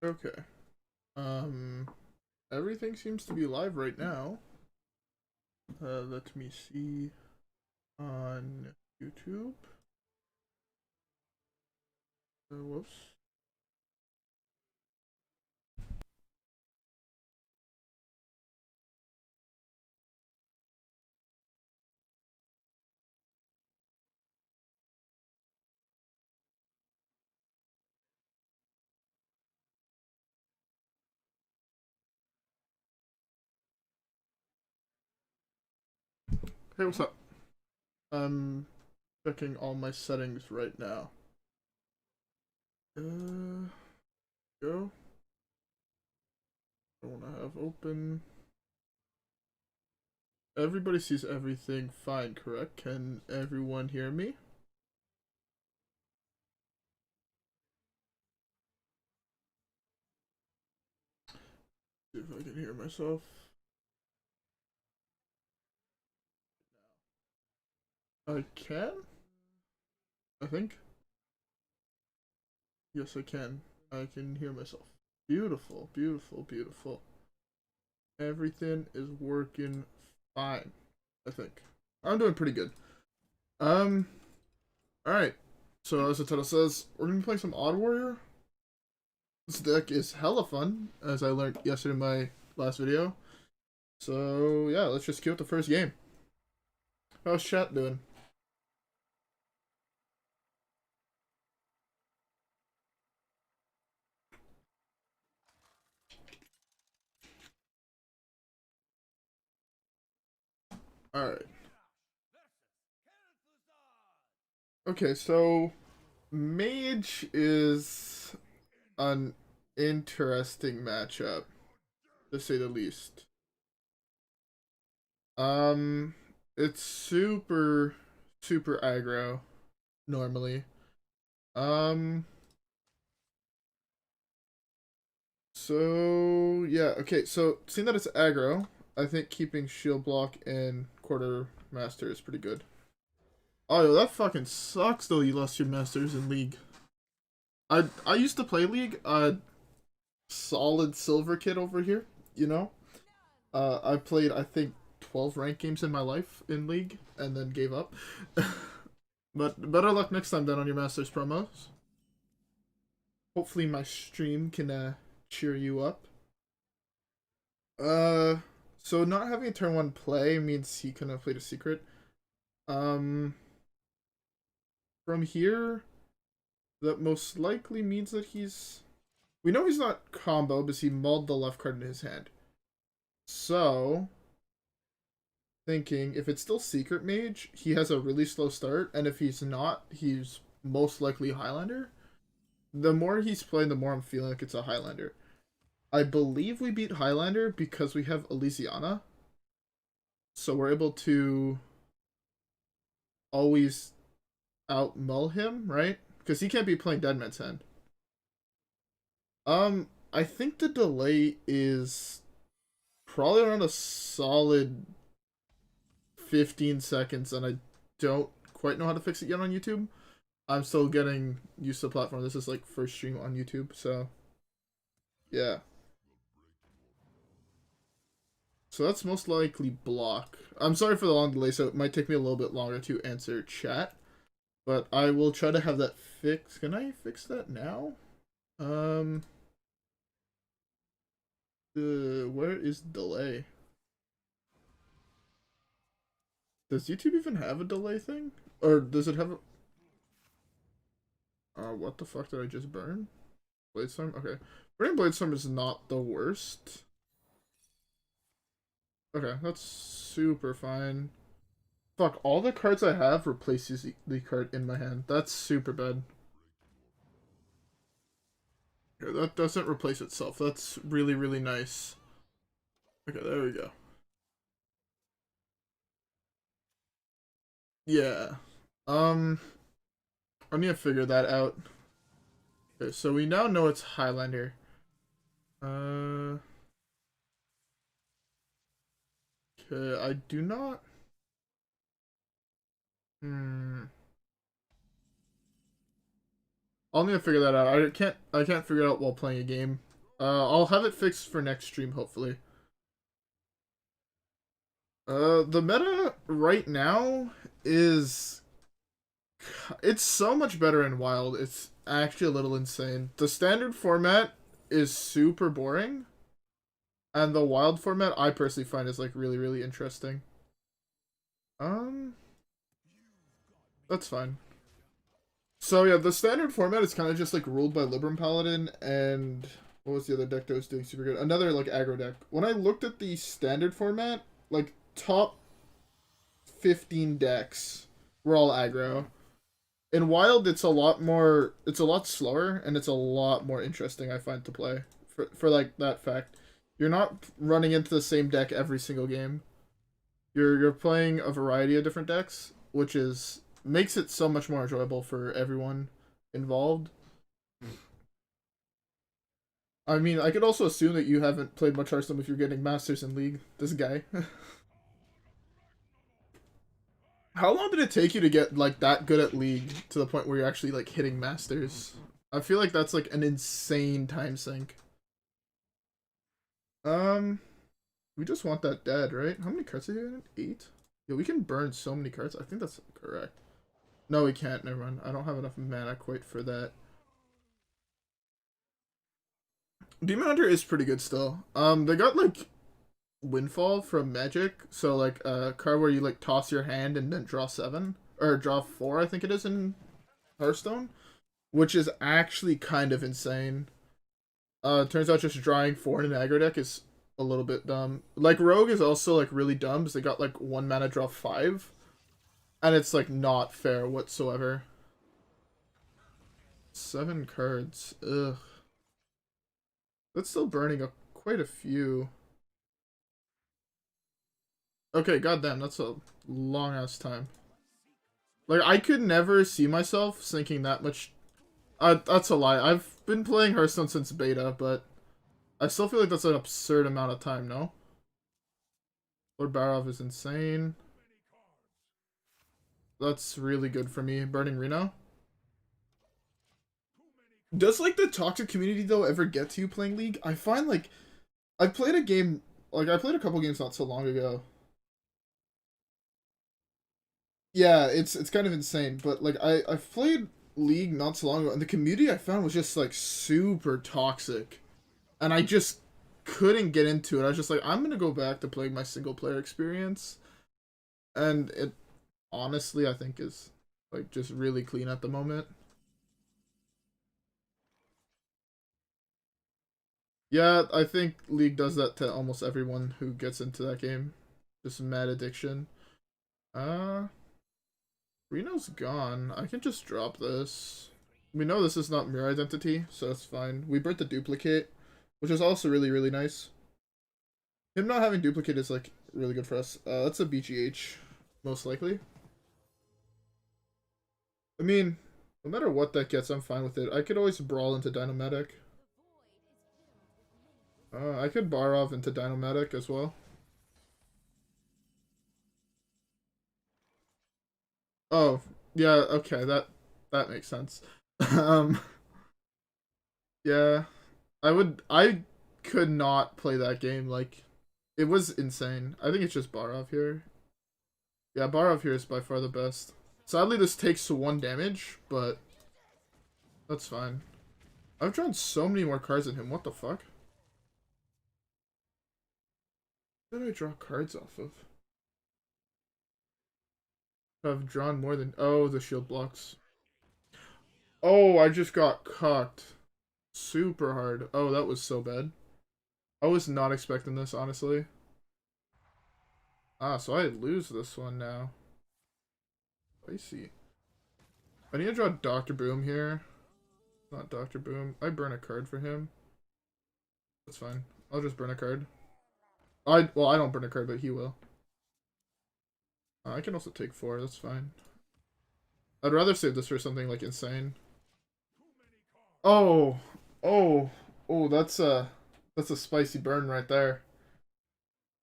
Okay. Everything seems to be live right now. Let me see on YouTube. Whoops. Hey, what's up? I'm checking all my settings right now. Go. I want to have open. Everybody sees everything fine, correct? Can everyone hear me? See if I can hear myself. I can? I think. Yes, I can. I can hear myself. Beautiful, beautiful, beautiful. Everything is working fine, I think. I'm doing pretty good. Alright. So as the title says, we're gonna be playing some Odd Warrior. This deck is hella fun, as I learned yesterday in my last video. So yeah, let's just queue up the first game. How's chat doing? Alright. Okay, so Mage is an interesting matchup, to say the least. It's super aggro normally. Um, so yeah, okay, so seeing that it's aggro, I think keeping shield block and Quartermaster is pretty good. Oh, yo, that fucking sucks though. You lost your masters in League. I used to play League. Solid silver kid over here. You know. I played I think 12 ranked games in my life in League and then gave up. But better luck next time then on your masters promos. Hopefully my stream can cheer you up. So not having a turn one play means he couldn't have played a secret. Um, from here, that most likely means that he's. We know he's not combo because he mulled the left card in his hand. So, thinking if it's still secret mage, he has a really slow start, and if he's not, he's most likely Highlander. The more he's playing, the more I'm feeling like it's a Highlander. I believe we beat Highlander because we have Elysiana. So we're able to always out-mull him, right? Because he can't be playing Deadman's Hand. I think the delay is probably around a solid 15 seconds, and I don't quite know how to fix it yet on YouTube. I'm still getting used to the platform. This is like first stream on YouTube, so yeah. So that's most likely block. I'm sorry for the long delay, so it might take me a little bit longer to answer chat. But I will try to have that fixed. Can I fix that now? Where is delay? Does YouTube even have a delay thing? Or does it have a... what the fuck did I just burn? Bladestorm? Okay. Burning Bladestorm is not the worst. Okay, that's super fine. Fuck, all the cards I have replaces the card in my hand. That's super bad. Okay, that doesn't replace itself. That's really, really nice. Okay, there we go. Yeah. I need to figure that out. Okay, so we now know it's Highlander. Okay, I do not... I'll need to figure that out. I can't figure it out while playing a game. I'll have it fixed for next stream, hopefully. The meta right now is... It's so much better in Wild. It's actually a little insane. The standard format is super boring. And the Wild format, I personally find is, like, really, really interesting. That's fine. So, yeah, the standard format is kind of just, like, ruled by Libram Paladin, and... What was the other deck that was doing super good? Another, like, aggro deck. When I looked at the standard format, like, top 15 decks were all aggro. In Wild, it's a lot more... It's a lot slower, and it's a lot more interesting, I find, to play. For like, that fact. You're not running into the same deck every single game. You're playing a variety of different decks, which is... Makes it so much more enjoyable for everyone involved. I mean, I could also assume that you haven't played much Hearthstone if you're getting Masters in League. This guy. How long did it take you to get, like, that good at League to the point where you're actually, like, hitting Masters? I feel like that's, like, an insane time sink. We just want that dead, right? How many cards are you in? 8? Yeah, we can burn so many cards. I think that's correct. No, we can't. Never mind. I don't have enough mana quite for that. Demon Hunter is pretty good still. They got, like, Windfall from Magic. So, like, a card where you, like, toss your hand and then draw 7. Or draw 4, I think it is, in Hearthstone. Which is actually kind of insane. Turns out just drawing 4 in an aggro deck is a little bit dumb. Like, Rogue is also, like, really dumb because they got, like, 1 mana draw 5. And it's, like, not fair whatsoever. 7 cards. Ugh. That's still burning up quite a few. Okay, goddamn, that's a long-ass time. Like, I could never see myself sinking that much... that's a lie. I've been playing Hearthstone since beta, but... I still feel like that's an absurd amount of time, no? Lord Barov is insane. That's really good for me. Burning Reno. Does, like, the toxic community, though, ever get to you playing League? I find, like... I played a game... Like, I played a couple games not so long ago. Yeah, it's kind of insane, but, like, I've played League not so long ago, and the community I found was just, like, super toxic. And I just couldn't get into it. I was just like, I'm gonna go back to playing my single-player experience. And it, honestly, I think is, like, just really clean at the moment. Yeah, I think League does that to almost everyone who gets into that game. Just mad addiction. Reno's gone. I can just drop this. We know this is not Mirror Identity, so it's fine. We burnt the duplicate, which is also really, really nice. Him not having duplicate is, like, really good for us. That's a bCAwA, most likely. I mean, no matter what that gets, I'm fine with it. I could always Brawl into Dyn-o-matic. I could Barov into Dyn-o-matic as well. Oh, yeah, okay, that makes sense. um, yeah, I could not play that game, like, it was insane. I think it's just Barov here. Yeah, Barov here is by far the best. Sadly, this takes 1 damage, but that's fine. I've drawn so many more cards than him, what the fuck? What did I draw cards off of? I've drawn more than... Oh, the shield blocks. Oh, I just got cocked. Super hard. Oh, that was so bad. I was not expecting this, honestly. Ah, so I lose this one now. I see. I need to draw Dr. Boom here. Not Dr. Boom. I burn a card for him. That's fine. I'll just burn a card. Well, I don't burn a card, but he will. I can also take 4. That's fine. I'd rather save this for something, like, insane. Oh! Oh! Oh, that's a spicy burn right there.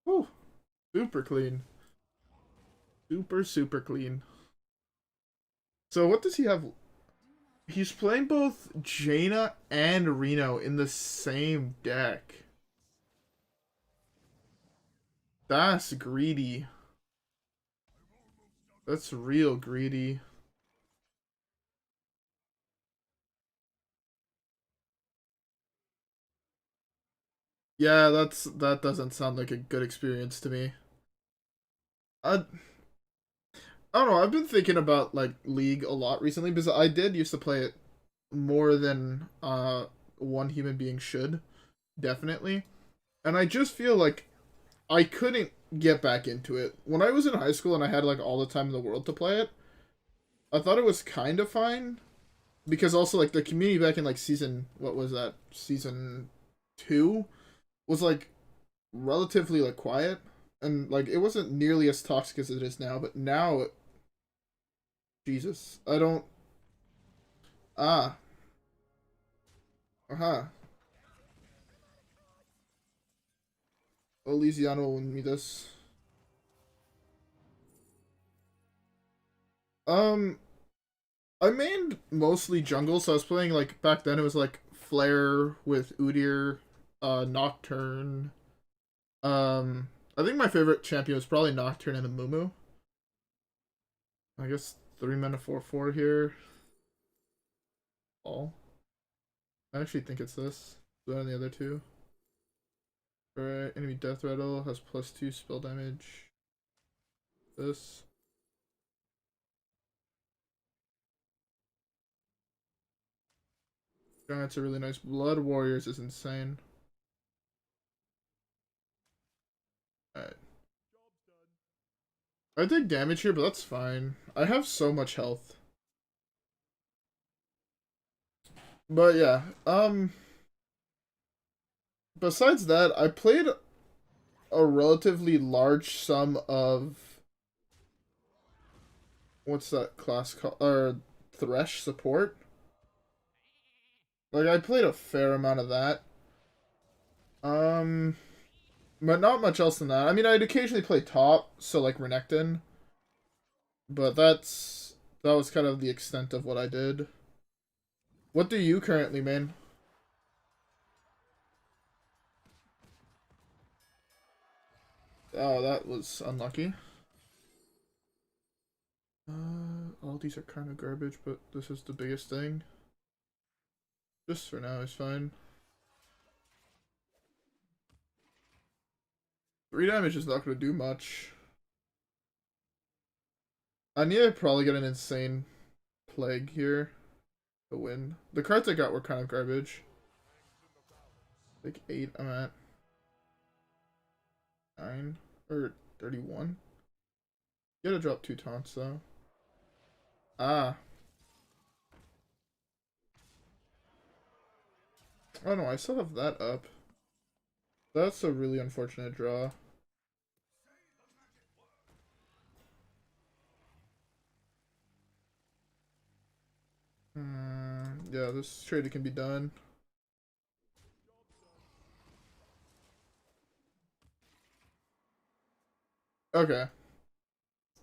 Whew. Super clean. Super, super clean. So what does he have? He's playing both Jaina and Reno in the same deck. That's greedy. That's real greedy. Yeah, that doesn't sound like a good experience to me. I I don't know, I've been thinking about like League a lot recently because I did used to play it more than one human being should, definitely. And I just feel like I couldn't get back into it. When I was in high school and I had like all the time in the world to play it, I thought it was kind of fine because also like the community back in like season, what was that? Season 2 was like relatively like quiet and like it wasn't nearly as toxic as it is now, but now Jesus, I don't ah aha Elysiana will win me this. Um, I mained mostly jungle, so I was playing like back then it was like Flare with Udyr, Nocturne. I think my favorite champion was probably Nocturne and a Mumu. I guess 3 mana 4/4 here. All. I actually think it's this. Better than the other two. Alright, enemy death rattle has +2 spell damage. This. Giants are really nice. Blood Warriors is insane. Alright. I take damage here, but that's fine. I have so much health. But yeah, besides that, I played a relatively large sum of what's that class called? Or Thresh support. Like I played a fair amount of that. Um, but not much else than that. I mean, I'd occasionally play top, so like Renekton, but that was kind of the extent of what I did. What do you currently main? Oh, that was unlucky. All these are kind of garbage, but this is the biggest thing. Just for now is fine. 3 damage is not going to do much. I need to probably get an insane plague here to win. The cards I got were kind of garbage. Like 8, I'm at 9 or 31. You gotta drop 2 taunts though. Ah. Oh no, I still have that up. That's a really unfortunate draw. Yeah, this trade can be done. Okay.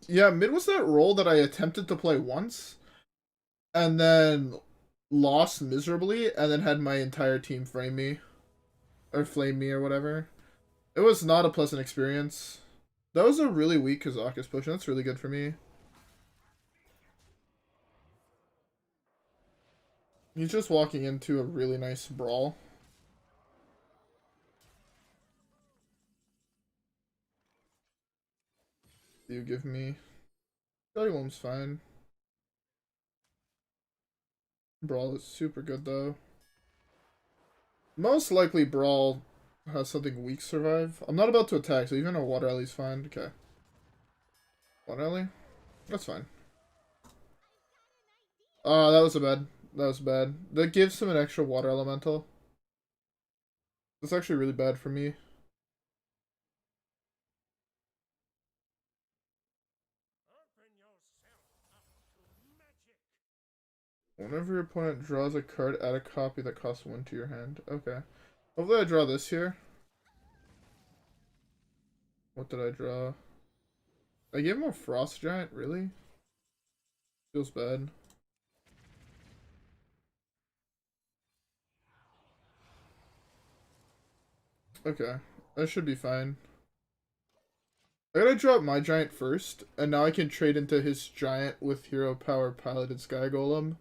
Yeah, mid was that role that I attempted to play once, and then lost miserably, and then had my entire team frame me. Or flame me or whatever. It was not a pleasant experience. That was a really weak Kazakus potion. That's really good for me. He's just walking into a really nice brawl. Do you give me? Golem's fine. Brawl is super good though. Most likely Brawl has something weak survive. I'm not about to attack, so even a Water Ellie's fine. Okay. Water Ellie? That's fine. That was a bad. That was bad. That gives him an extra Water Elemental. That's actually really bad for me. Whenever your opponent draws a card, add a copy that costs 1 to your hand. Okay. Hopefully I draw this here. What did I draw? I gave him a Frost Giant, really? Feels bad. Okay. That should be fine. I gotta drop my giant first, and now I can trade into his giant with hero power piloted sky golem.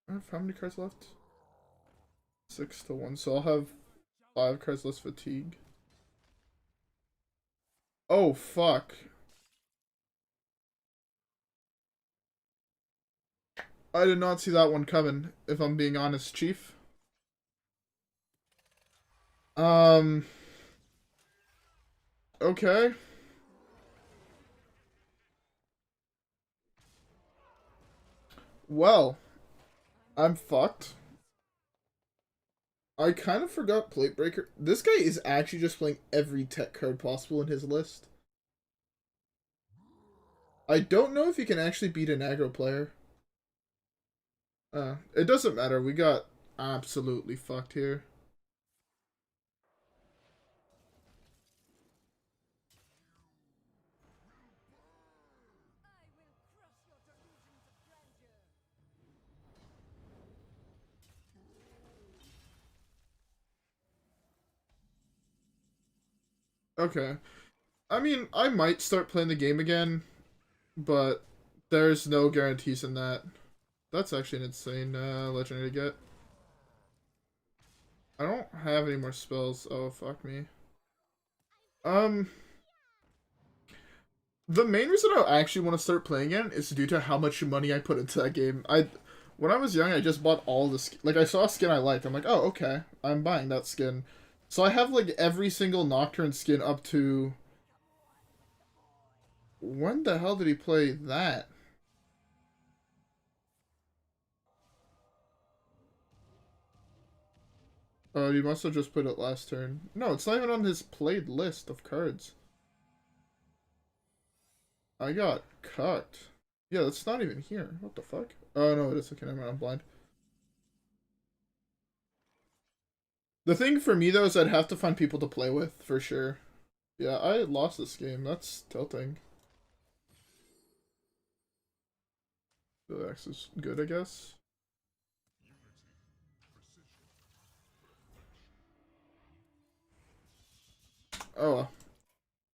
I have how many cards left? 6 to 1, so I'll have 5 cards less fatigue. Oh, fuck. I did not see that one coming, if I'm being honest, Chief. Okay. Well, I'm fucked. I kind of forgot Plate Breaker. This guy is actually just playing every tech card possible in his list. I don't know if he can actually beat an aggro player. It doesn't matter. We got absolutely fucked here. Okay. I mean, I might start playing the game again, but there's no guarantees in that. That's actually an insane legendary to get. I don't have any more spells. Oh, fuck me. The main reason I actually want to start playing again is due to how much money I put into that game. When I was young, I just bought all the like I saw a skin I liked. I'm like, oh, okay, I'm buying that skin. So I have like every single Nocturne skin up to. When the hell did he play that? Oh, you must have just put it last turn. No, it's not even on his played list of cards. I got cucked. Yeah, that's not even here. What the fuck? Oh, no, it is. Okay, never mind. I'm blind. The thing for me, though, is I'd have to find people to play with, for sure. Yeah, I lost this game. That's tilting. The X is good, I guess. Oh,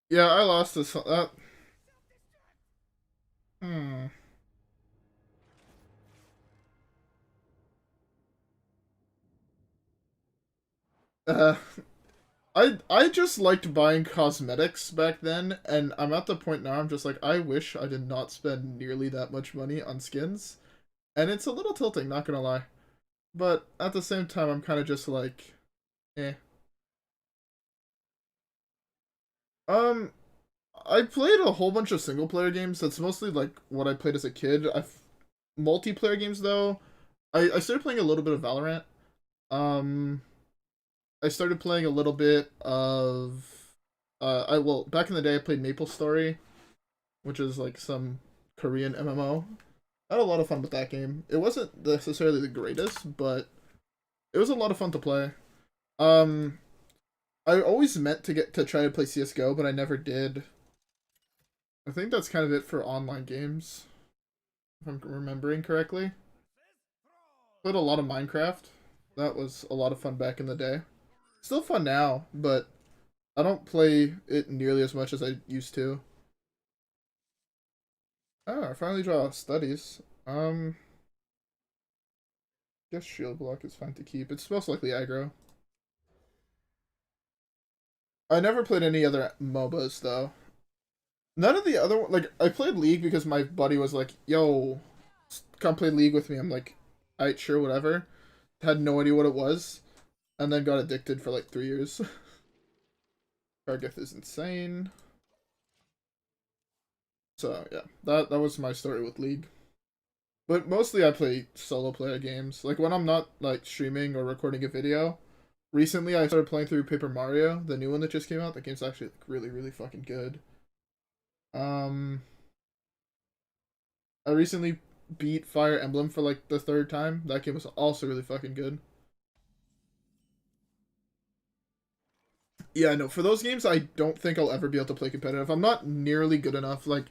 yeah, I lost this. Hmm. Uh, I just liked buying cosmetics back then, and I'm at the point now I'm just like, I wish I did not spend nearly that much money on skins. And it's a little tilting, not gonna lie. But at the same time, I'm kind of just like, eh. Um, I played a whole bunch of single player games. That's mostly like what I played as a kid. I've multiplayer games though. I started playing a little bit of Valorant. Um, I started playing a little bit of well back in the day I played Maple Story, which is like some Korean MMO. I had a lot of fun with that game. It wasn't necessarily the greatest, but it was a lot of fun to play. Um, I always meant to get to try to play CS:GO, but I never did. I think that's kind of it for online games, if I'm remembering correctly. Played a lot of Minecraft. That was a lot of fun back in the day. Still fun now, but I don't play it nearly as much as I used to. Oh, I finally draw studies. Guess shield block is fine to keep. It's most likely aggro. I never played any other MOBAs though. None of the other like I played League because my buddy was like, "Yo, come play League with me." I'm like, "Alright, sure, whatever." Had no idea what it was, and then got addicted for like 3 years. Cardiff is insane. So yeah, that was my story with League. But mostly I play solo player games. Like when I'm not like streaming or recording a video. Recently I started playing through Paper Mario, the new one that just came out. The game's actually like, really, really fucking good. Um I recently beat Fire Emblem for like the third time. That game was also really fucking good. Yeah, no, for those games I don't think I'll ever be able to play competitive. I'm not nearly good enough. Like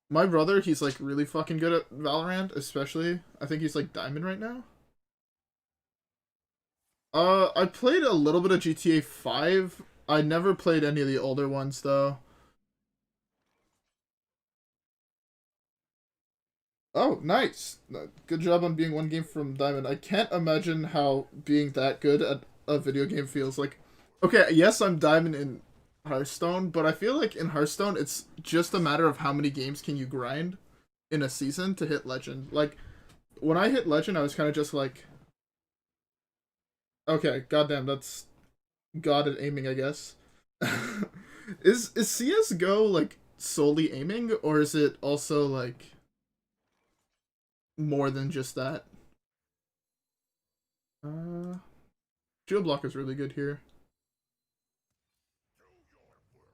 my brother, he's like really fucking good at Valorant, especially. I think he's like Diamond right now. I played a little bit of GTA 5. I never played any of the older ones though. Oh, nice. Good job on being one game from Diamond. I can't imagine how being that good at a video game feels like. Okay, yes, I'm Diamond in Hearthstone, but I feel like in Hearthstone, it's just a matter of how many games can you grind in a season to hit Legend. Like, when I hit Legend, I was kind of just like, okay, goddamn, that's God at aiming, I guess. Is CS:GO like solely aiming, or is it also like more than just that? Uh, Geo Block is really good here.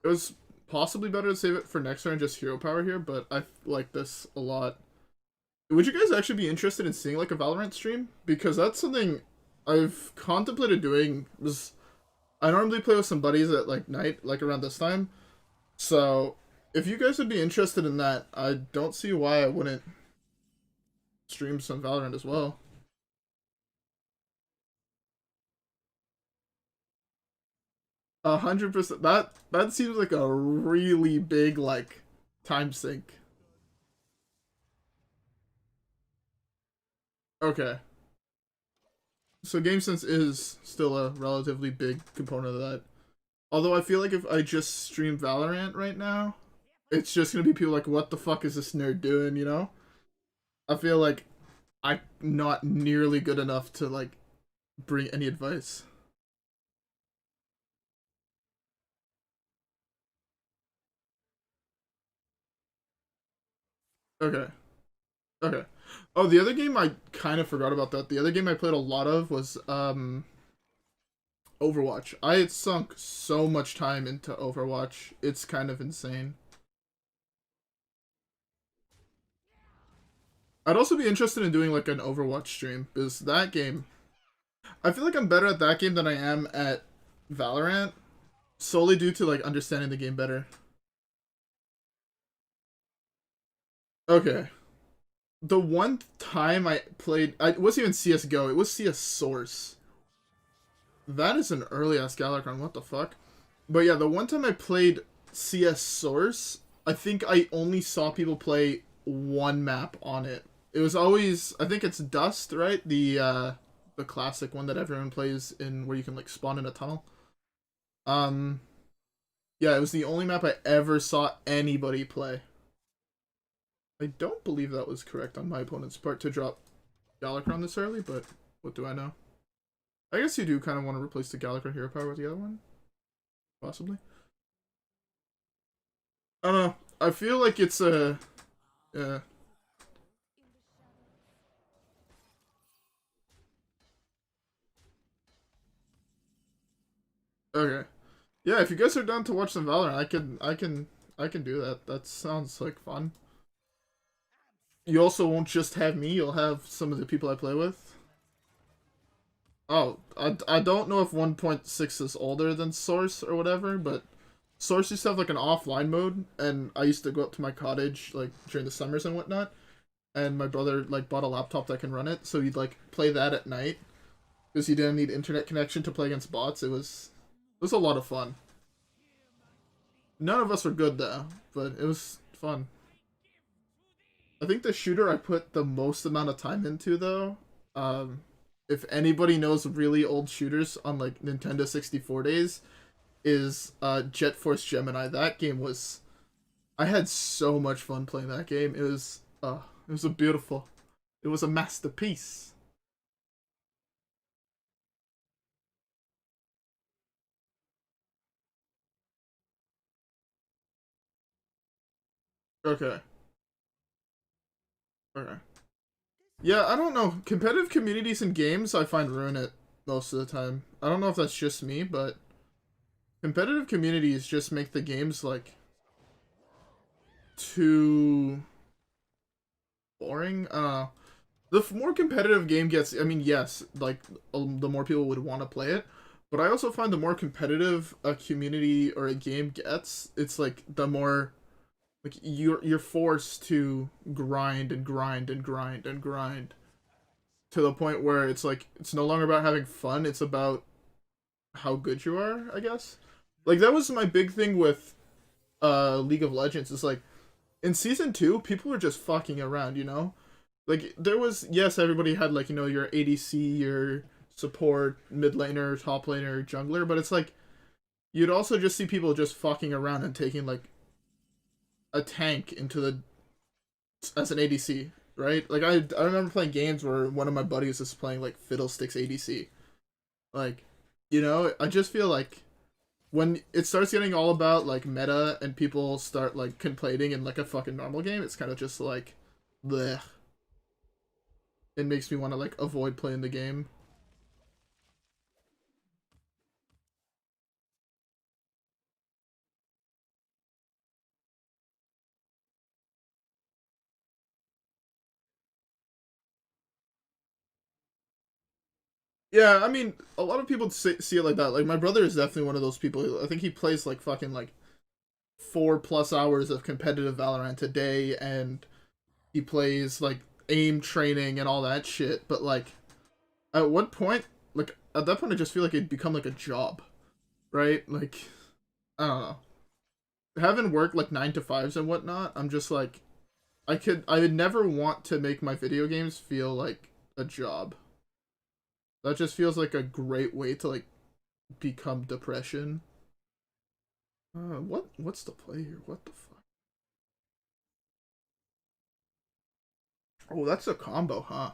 It was possibly better to save it for next turn and just hero power here, but I like this a lot. Would you guys actually be interested in seeing like a Valorant stream? Because that's something I've contemplated doing. Was I normally play with some buddies at like night, like around this time. So if you guys would be interested in that, I don't see why I wouldn't stream some Valorant as well. 100%. That seems like a really big like time sink. Okay. So game sense is still a relatively big component of that. Although I feel like if I just stream Valorant right now, it's just gonna be people like, what the fuck is this nerd doing, you know? I feel like I'm not nearly good enough to like bring any advice. Okay. Okay. Oh, the other game I kind of forgot about that. The other game I played a lot of was Overwatch. I had sunk so much time into Overwatch. It's kind of insane. I'd also be interested in doing like an Overwatch stream because that game, I feel like I'm better at that game than I am at Valorant, solely due to like understanding the game better. Okay. The one time I played, it wasn't even CS:GO, it was CS Source. That is an early ass Galakrond, what the fuck? But yeah, the one time I played CS Source, I think I only saw people play one map on it. It was always, I think it's Dust, right? The classic one that everyone plays in where you can like spawn in a tunnel. Um yeah, it was the only map I ever saw anybody play. I don't believe that was correct on my opponent's part to drop Galakrond this early, but what do I know? I guess you do kind of want to replace the Galakrond hero power with the other one, possibly. I don't know. I feel like it's a yeah. Okay. Yeah, if you guys are down to watch some Valorant, I can do that. That sounds like fun. You also won't just have me, you'll have some of the people I play with. Oh, I don't know if 1.6 is older than Source or whatever, but Source used to have like an offline mode, and I used to go up to my cottage like during the summers and whatnot, and my brother like bought a laptop that can run it, so he'd like play that at night because he didn't need internet connection to play against bots. It was a lot of fun. None of us were good though, but it was fun. I think the shooter I put the most amount of time into though, um, if anybody knows really old shooters on like Nintendo 64 days, is Jet Force Gemini. That game was I had so much fun playing that game. It was a beautiful. It was a masterpiece. Okay. Okay. Yeah, I don't know. Competitive communities in games I find ruin it most of the time. I don't know if that's just me, but competitive communities just make the games like too boring. The more competitive game gets, I mean, yes, like the more people would want to play it, but I also find the more competitive a community or a game gets, it's like the more like you're forced to grind and grind and grind and grind. to the point where it's like it's no longer about having fun, it's about how good you are, I guess. Like that was my big thing with League of Legends, is like in season 2 people were just fucking around, you know? Like there was, yes, everybody had like, you know, your ADC, your support, mid laner, top laner, jungler, but it's like you'd also just see people just fucking around and taking like a tank into the as an ADC, right? Like I remember playing games where one of my buddies was playing like Fiddlesticks ADC. Like, you know, I just feel like when it starts getting all about like meta and people start like complaining in like a fucking normal game, it's kind of just like bleh. It makes me want to like avoid playing the game. Yeah, I mean, a lot of people see it like that. Like my brother is definitely one of those people. I think he plays like fucking like 4+ hours of competitive Valorant a day, and he plays like aim training and all that shit. But like, at what point, like at that point, I just feel like it'd become like a job, right? Like, I don't know. Having worked like 9 to 5s and whatnot, I'm just like, I would never want to make my video games feel like a job. That just feels like a great way to like become depression. What's the play here? What the fuck? Oh, that's a combo, huh?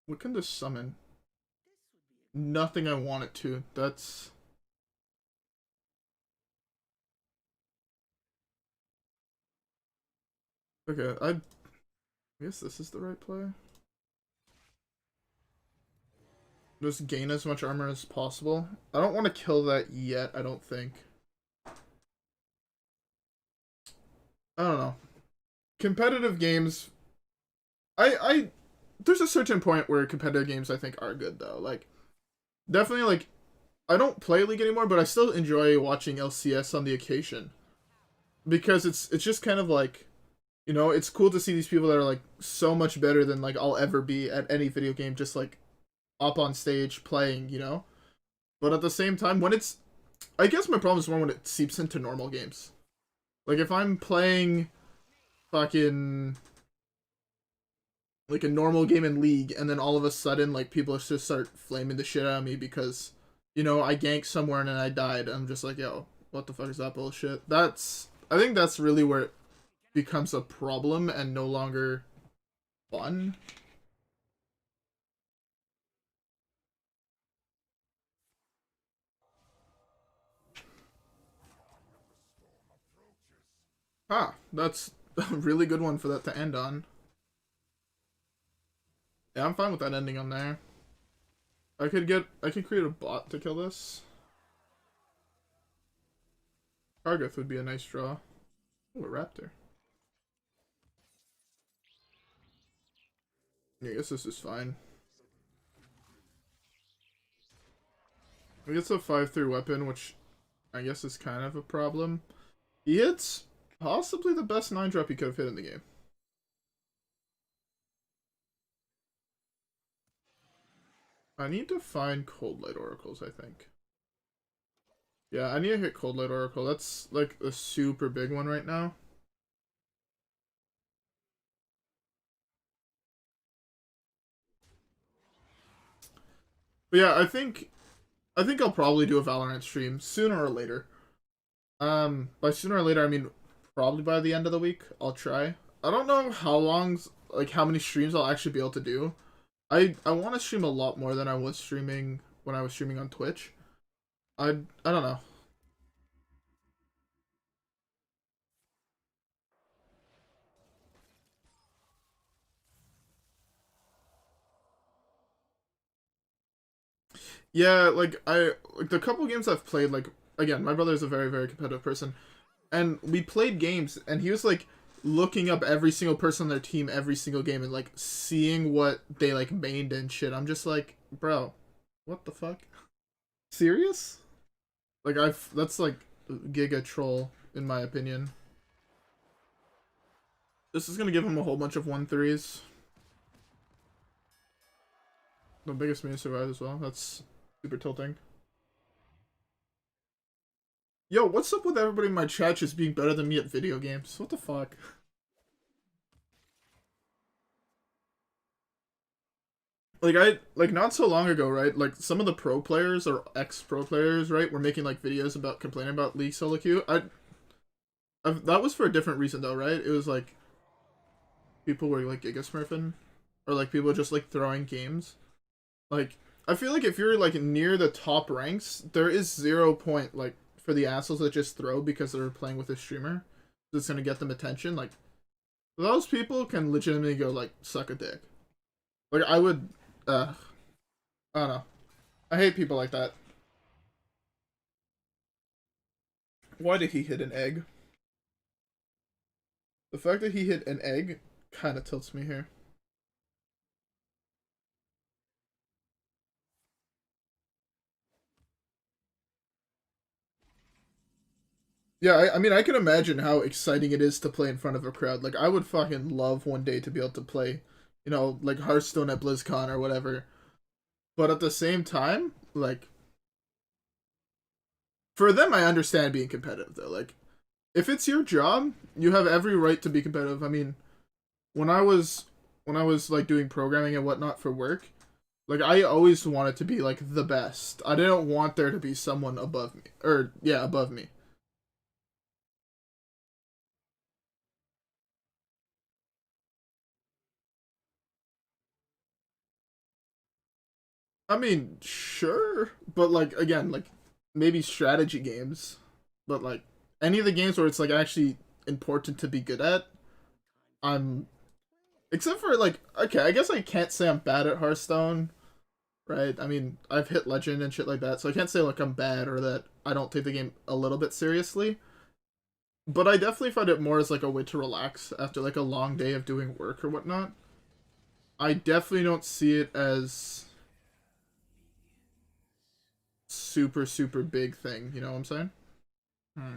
What can this summon? Nothing I want it to. That's okay. I guess this is the right play. Just gain as much armor as possible. I don't want to kill that yet, I don't think. I don't know. Competitive games, I there's a certain point where competitive games I think are good though. Like definitely like I don't play League anymore, but I still enjoy watching LCS on the occasion. Because it's just kind of like, you know, it's cool to see these people that are like so much better than like I'll ever be at any video game, just like up on stage playing, you know? But at the same time, when it's, I guess my problem is more when it seeps into normal games. Like if I'm playing fucking like a normal game in League, and then all of a sudden like people just start flaming the shit out of me because, you know, I ganked somewhere and then I died. I'm just like, yo, what the fuck is that bullshit? I think that's really where it becomes a problem and no longer fun. Ah, that's a really good one for that to end on. Yeah, I'm fine with that ending on there. I could create a bot to kill this. Kargath would be a nice draw. Ooh, a raptor. Yeah, I guess this is fine. I guess a 5/3 weapon, which I guess is kind of a problem. He hits possibly the best 9-drop he could have hit in the game. I need to find Coldlight Oracles, I think. Yeah, I need to hit Coldlight Oracle. That's like a super big one right now. But yeah, I think I'll probably do a Valorant stream sooner or later. By sooner or later, I mean probably by the end of the week. I'll try. I don't know how long's like how many streams I'll actually be able to do. I want to stream a lot more than I was streaming when I was streaming on Twitch. I don't know. Yeah, like the couple games I've played, like again, my brother is a very competitive person, and we played games, and he was like looking up every single person on their team every single game and like seeing what they like mained and shit. I'm just like, bro, what the fuck? Serious? Like that's like giga troll in my opinion. This is gonna give him a whole bunch of 1/3s. The biggest minion survived as well. That's super tilting. Yo, what's up with everybody in my chat just being better than me at video games? What the fuck? Like not so long ago, right? Like some of the pro players or ex-pro players, right, were making like videos about complaining about League solo queue. That was for a different reason though, right? It was like people were like giga smurfing, or like people just like throwing games. Like I feel like if you're like near the top ranks, there is 0 point like for the assholes that just throw because they're playing with a streamer that's gonna get them attention. Like those people can legitimately go like suck a dick. Like I would, I don't know. I hate people like that. Why did he hit an egg? The fact that he hit an egg kind of tilts me here. Yeah, I mean, I can imagine how exciting it is to play in front of a crowd. Like, I would fucking love one day to be able to play, you know, like Hearthstone at BlizzCon or whatever. But at the same time, like, for them, I understand being competitive, though. Like, if it's your job, you have every right to be competitive. I mean, when I was like doing programming and whatnot for work, like I always wanted to be like the best. I didn't want there to be someone above me, or yeah, above me. I mean, sure, but like again, like maybe strategy games, but like any of the games where it's like actually important to be good at, I'm except for like okay, I guess I can't say I'm bad at Hearthstone, right? I mean, I've hit legend and shit like that, so I can't say like I'm bad or that I don't take the game a little bit seriously. But I definitely find it more as like a way to relax after like a long day of doing work or whatnot. I definitely don't see it as super big thing, you know what I'm saying?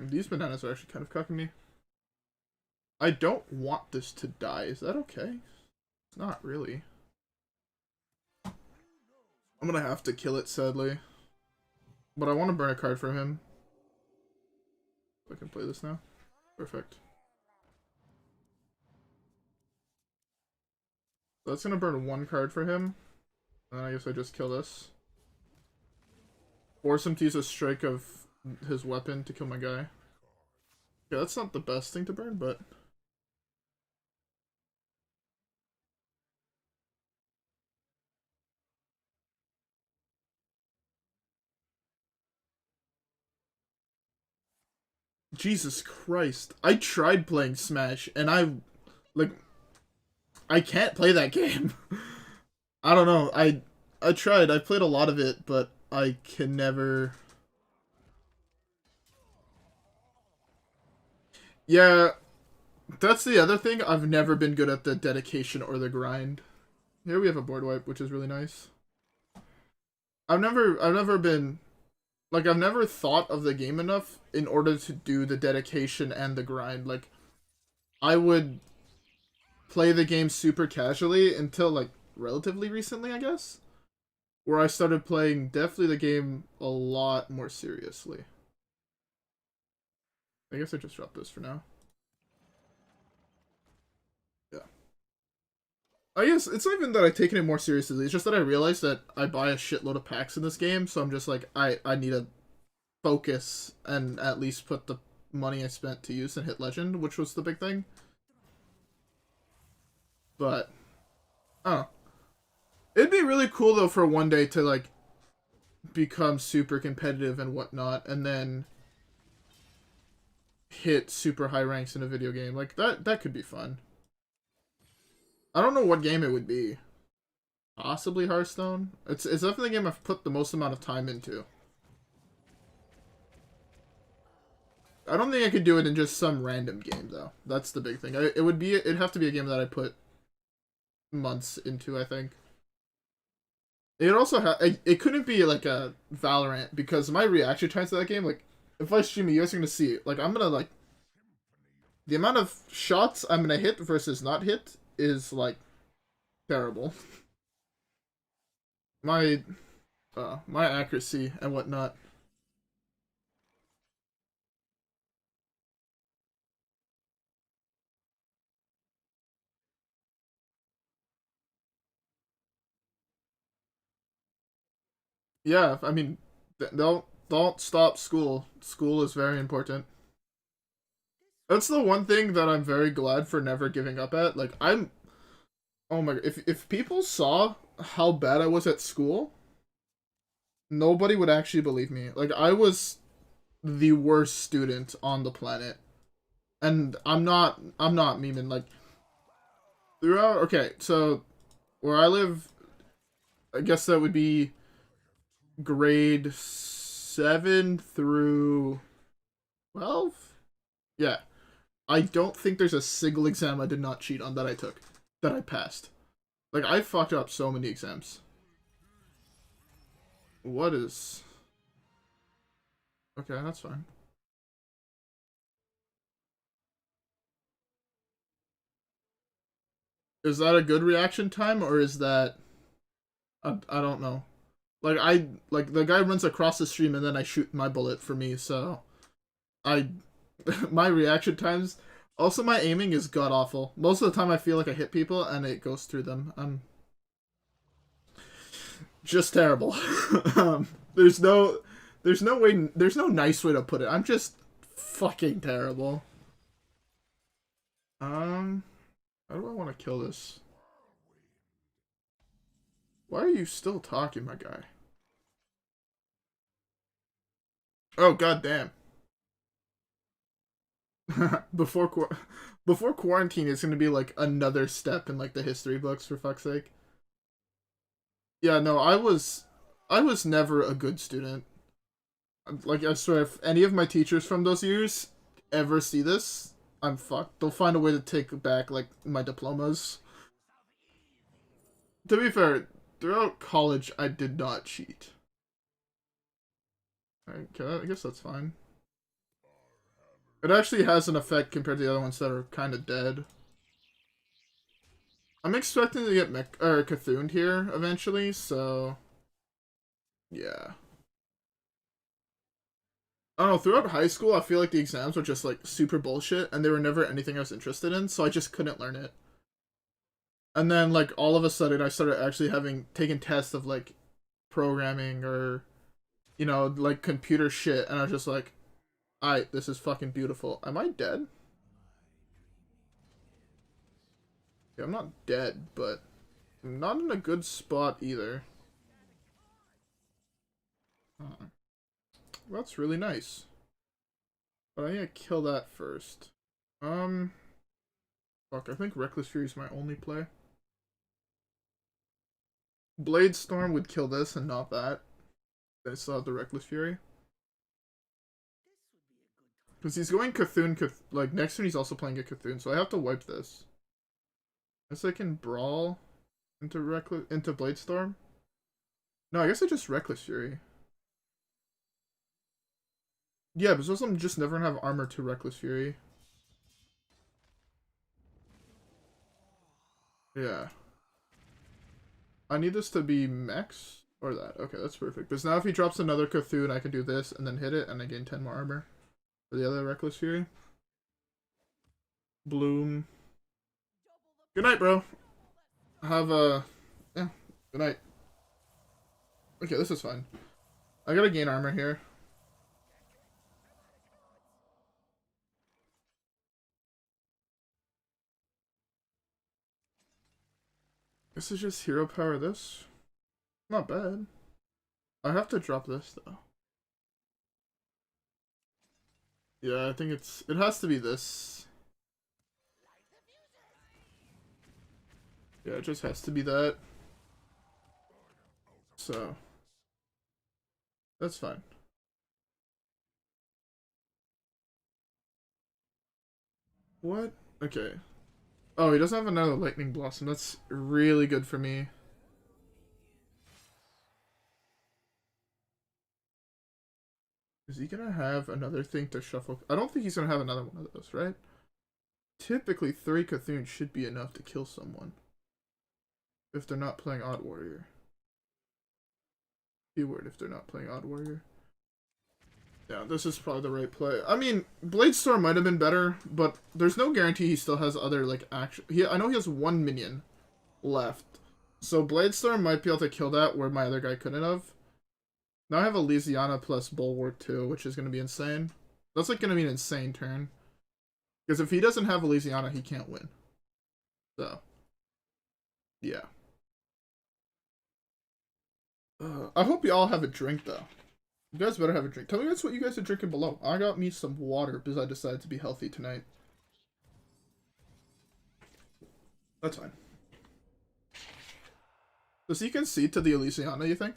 These bananas are actually kind of cucking me. I don't want this to die. Is that okay? It's not really. I'm gonna have to kill it, sadly. But I want to burn a card for him. I can play this now. Perfect. So that's gonna burn one card for him. And then I guess I just kill this. Force him to use a strike of his weapon to kill my guy. Yeah, that's not the best thing to burn, but... Jesus Christ. I tried playing Smash, and like, I can't play that game. I don't know. I tried. I played a lot of it, but I can never... Yeah, that's the other thing. I've never been good at the dedication or the grind. Here we have a board wipe, which is really nice. I've never been... Like, I've never thought of the game enough in order to do the dedication and the grind. Like, I would play the game super casually until, like, relatively recently, I guess. Where I started playing definitely the game a lot more seriously. I guess I just dropped this for now. Yeah. I guess it's not even that I've taken it more seriously. It's just that I realized that I buy a shitload of packs in this game, so I'm just like, I need to focus and at least put the money I spent to use and hit legend, which was the big thing. But, I don't know. It'd be really cool though for one day to like become super competitive and whatnot, and then hit super high ranks in a video game. Like that could be fun. I don't know what game it would be. Possibly Hearthstone. It's definitely the game I've put the most amount of time into. I don't think I could do it in just some random game though. That's the big thing. It'd have to be a game that I put months into, I think. It also it couldn't be like a Valorant because my reaction times to that game, like if I stream it, you guys are gonna see it. Like I'm gonna like the amount of shots I'm gonna hit versus not hit is like terrible. my my accuracy and whatnot. Yeah, I mean, don't stop school. School is very important. That's the one thing that I'm very glad for never giving up at. Like I'm, oh my, if people saw how bad I was at school, nobody would actually believe me. Like I was the worst student on the planet. And I'm not memeing like throughout okay, so where I live, I guess that would be grade 7 through 12? Yeah. I don't think there's a single exam I did not cheat on that I took. That I passed. Like, I fucked up so many exams. What is... Okay, that's fine. Is that a good reaction time, or is that... I don't know. Like, the guy runs across the stream and then I shoot my bullet for me, so... I... my reaction times... Also, my aiming is god-awful. Most of the time I feel like I hit people and it goes through them. I'm... just terrible. There's no... There's no way... There's no nice way to put it. I'm just fucking terrible. How do I want to kill this? Why are you still talking, my guy? Oh, goddamn. before before quarantine, it's gonna be like another step in like the history books, for fuck's sake. Yeah, no, I was never a good student. Like, I swear, if any of my teachers from those years ever see this, I'm fucked. They'll find a way to take back like my diplomas. To be fair, throughout college, I did not cheat. Okay, I guess that's fine. It actually has an effect compared to the other ones that are kind of dead. I'm expecting to get Cthulhu here eventually, so... Yeah. I don't know, throughout high school, I feel like the exams were just, like, super bullshit, and they were never anything I was interested in, so I just couldn't learn it. And then, like, all of a sudden, I started actually taken tests of, like, programming or, you know, like, computer shit, and I was just like, alright, this is fucking beautiful. Am I dead? Yeah, I'm not dead, but I'm not in a good spot either. That's really nice. But I need to kill that first. Fuck, I think Reckless Fury is my only play. Bladestorm would kill this and not that. I still have the Reckless Fury. Because he's going Cthulhu, like, next turn he's also playing a Cthulhu, so I have to wipe this. Guess I can Brawl into Bladestorm? No, I guess I just Reckless Fury. Yeah, but suppose I'm just never gonna have armor to Reckless Fury. Yeah. I need this to be Max or that. Okay, that's perfect. Because now if he drops another Cthulhu, I can do this and then hit it and I gain 10 more armor. For the other Reckless Fury. Bloom. Good night, bro. Have a... Yeah, good night. Okay, this is fine. I gotta gain armor here. This is just hero power this. Not bad. I have to drop this though. Yeah, I think it has to be this. Yeah, it just has to be that. So that's fine. What? Okay. Oh, he doesn't have another Lightning Blossom. That's really good for me. Is he gonna have another thing to shuffle? I don't think he's gonna have another one of those, right? Typically, 3 Cthulhu should be enough to kill someone. If they're not playing Odd Warrior. Keyword if they're not playing Odd Warrior. Yeah, this is probably the right play. I mean, Bladestorm might have been better, but there's no guarantee he still has other, like, action. I know he has one minion left. So Bladestorm might be able to kill that where my other guy couldn't have. Now I have Elysiana plus Bulwark too, which is going to be insane. That's, like, going to be an insane turn. Because if he doesn't have Elysiana, he can't win. So, yeah. I hope you all have a drink, though. You guys better have a drink. Tell me what you guys are drinking below. I got me some water because I decided to be healthy tonight. That's fine. Does he concede to the Elysiana, you think?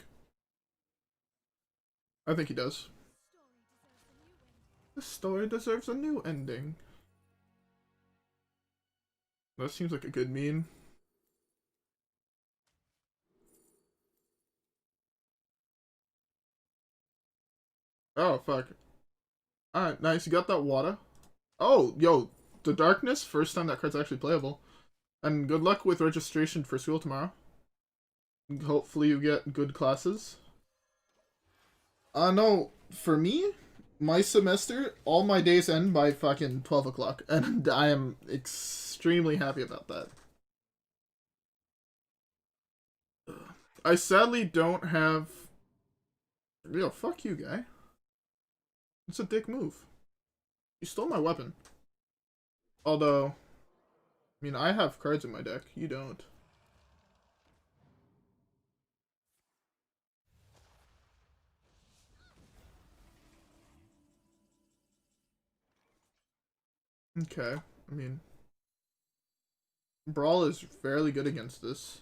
I think he does. The story deserves a new ending. That seems like a good meme. Oh, fuck. Alright, nice. You got that water. Oh, yo, the Darkness, first time that card's actually playable. And good luck with registration for school tomorrow. Hopefully you get good classes. No, for me, my semester, all my days end by fucking 12 o'clock. And I am extremely happy about that. I sadly don't have... Yo, fuck you, guy. It's a dick move. You stole my weapon. Although, I mean, I have cards in my deck. You don't. Okay, I mean, Brawl is fairly good against this.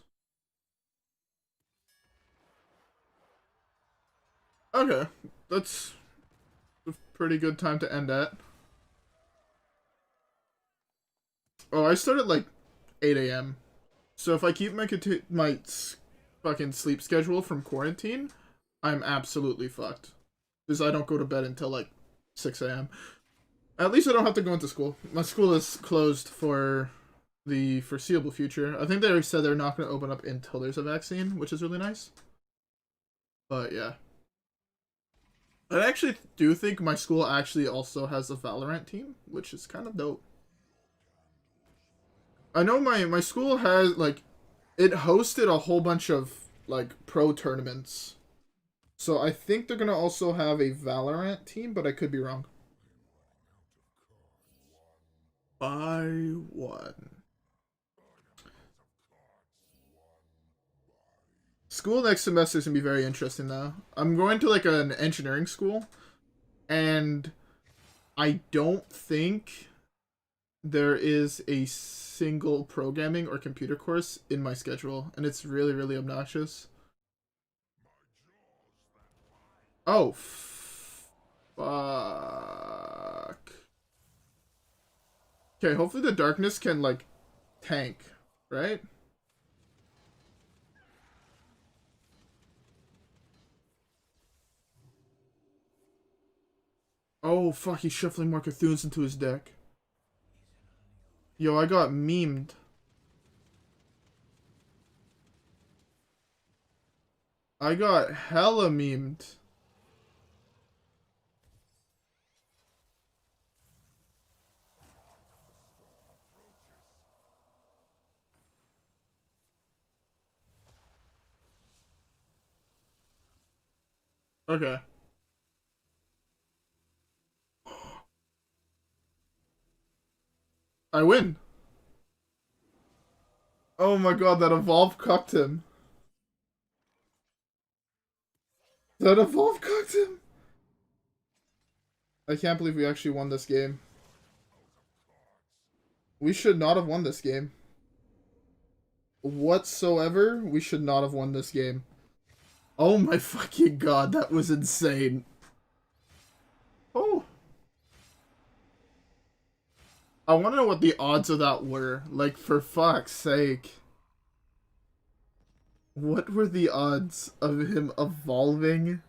Okay, that's a pretty good time to end at. Oh, I start at like 8 a.m. So if I keep my fucking sleep schedule from quarantine, I'm absolutely fucked. Because I don't go to bed until like 6 a.m. At least I don't have to go into school. My school is closed for the foreseeable future. I think they already said they're not going to open up until there's a vaccine, which is really nice. But yeah. I actually do think my school actually also has a Valorant team, which is kind of dope. I know my school has, like, it hosted a whole bunch of, like, pro tournaments. So I think they're going to also have a Valorant team, but I could be wrong. By one. School next semester is going to be very interesting, though. I'm going to, like, an engineering school, and I don't think there is a single programming or computer course in my schedule, and it's really, really obnoxious. Oh, fuck. Okay, hopefully the Darkness can, like, tank, right? Oh, fuck, he's shuffling more Cthulhu's into his deck. Yo, I got memed. I got hella memed. Okay. I win. Oh my god, that evolve cocked him. That evolve cocked him. I can't believe we actually won this game. We should not have won this game. Whatsoever, we should not have won this game. Oh my fucking god, that was insane. Oh. I want to know what the odds of that were. Like, for fuck's sake. What were the odds of him evolving?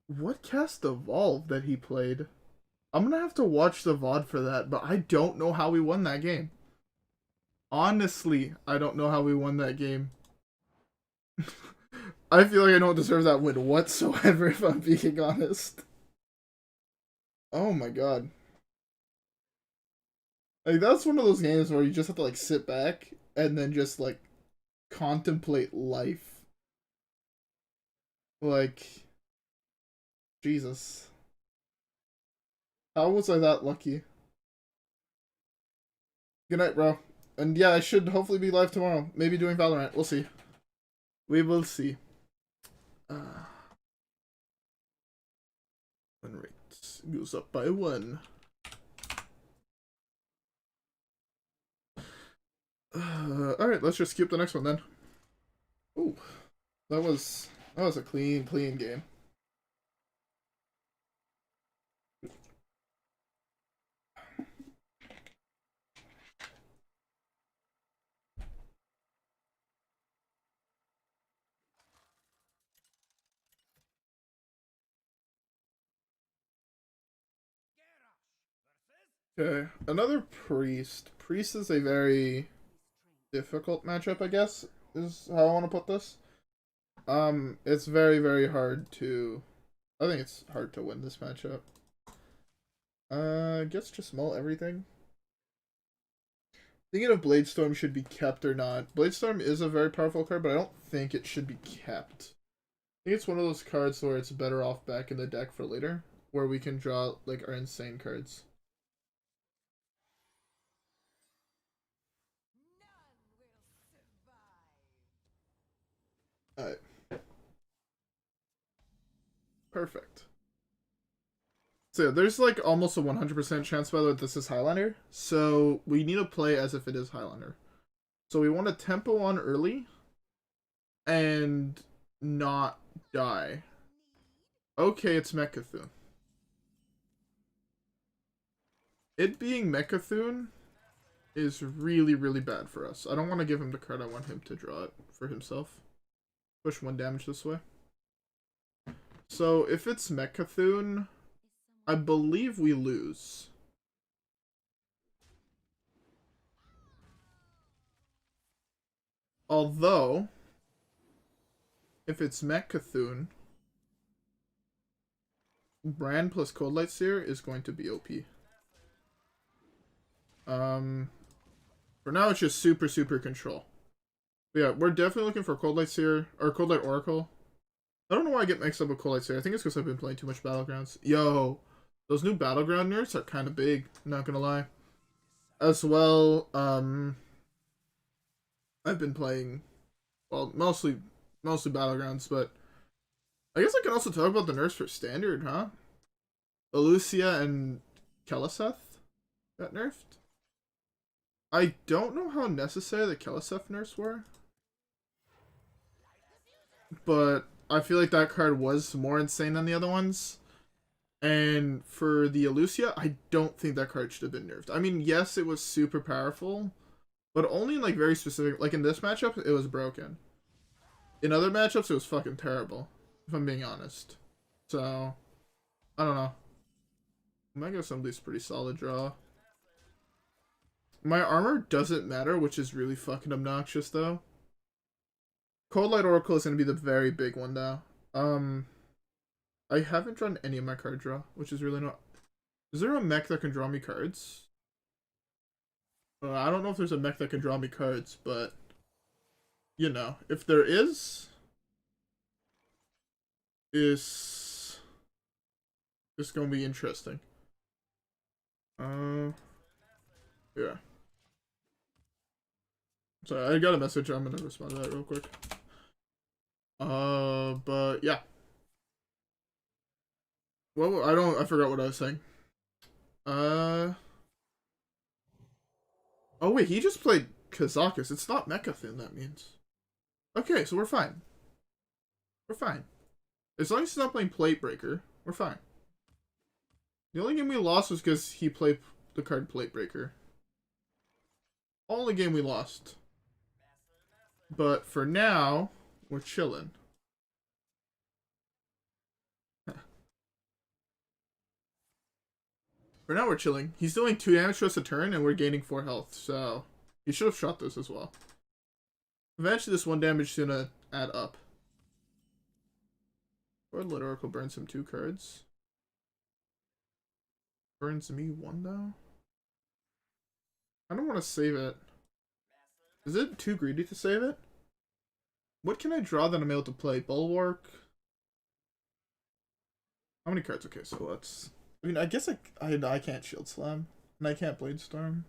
What cast Evolve that he played? I'm gonna have to watch the VOD for that, but I don't know how we won that game. Honestly, I don't know how we won that game. I feel like I don't deserve that win whatsoever, if I'm being honest. Oh my god. Like, that's one of those games where you just have to, like, sit back and then just, like, contemplate life. Like, Jesus. How was I that lucky? Good night, bro. And yeah, I should hopefully be live tomorrow. Maybe doing Valorant. We'll see. We will see. Win rate goes up by 1. Alright, let's just skip the next one then. Ooh. That was a clean game. Okay, another priest. Priest is a very difficult matchup, I guess, is how I want to put this. It's very, very hard to... I think it's hard to win this matchup. I guess just mull everything. Thinking if Bladestorm should be kept or not. Bladestorm is a very powerful card, but I don't think it should be kept. I think it's one of those cards where it's better off back in the deck for later, where we can draw, like, our insane cards. Alright. Perfect. So yeah, there's like almost a 100% chance, by the way, that this is Highlander. So we need to play as if it is Highlander. So we want to tempo on early and not die. Okay, it's Mechathune. It being Mechathune is really, really bad for us. I don't want to give him the card. I want him to draw it for himself. Push 1 damage this way. So if it's Mechathune, I believe we lose. Although, if it's Mechathune, Brann plus Coldlight Seer is going to be OP. For now, it's just super control. But yeah, we're definitely looking for Coldlight Seer, or Coldlight Oracle. I don't know why I get mixed up with Coldlight Seer. I think it's because I've been playing too much Battlegrounds. Yo, those new Battleground nerfs are kind of big, not gonna lie. As well, I've been playing, well, mostly Battlegrounds, but I guess I can also talk about the nerfs for Standard, huh? Elysiana and Keleseth got nerfed. I don't know how necessary the Keleseth nerfs were, but I feel like that card was more insane than the other ones. And for the Elysiana, I don't think that card should have been nerfed. I mean, yes, it was super powerful, but only in, like, very specific... Like, in this matchup, it was broken. In other matchups, it was fucking terrible, if I'm being honest. So, I don't know. Mega Assembly's pretty solid draw. My armor doesn't matter, which is really fucking obnoxious, though. Coldlight Oracle is going to be the very big one, though. I haven't drawn any of my card draw, which is really not... Is there a mech that can draw me cards? I don't know if there's a mech that can draw me cards, but... You know, if there is... It's going to be interesting. Yeah. Sorry, I got a message. I'm gonna respond to that real quick. But yeah. Well, I forgot what I was saying. Oh wait, he just played Kazakus. It's not Mechathune, that means. Okay, so we're fine. We're fine. As long as he's not playing Plate Breaker, we're fine. The only game we lost was because he played the card Plate Breaker. Only game we lost. But for now, we're chilling. For now, we're chilling. He's doing 2 damage to us a turn, and we're gaining 4 health, so he should have shot this as well. Eventually, this 1 damage is gonna add up. Coldlight Oracle burns him 2 cards. Burns me 1 though. I don't want to save it. Is it too greedy to save it? What can I draw that I'm able to play? Bulwark? How many cards? Okay, so let's... I mean, I guess I can't Shield Slam. And I can't Bladestorm.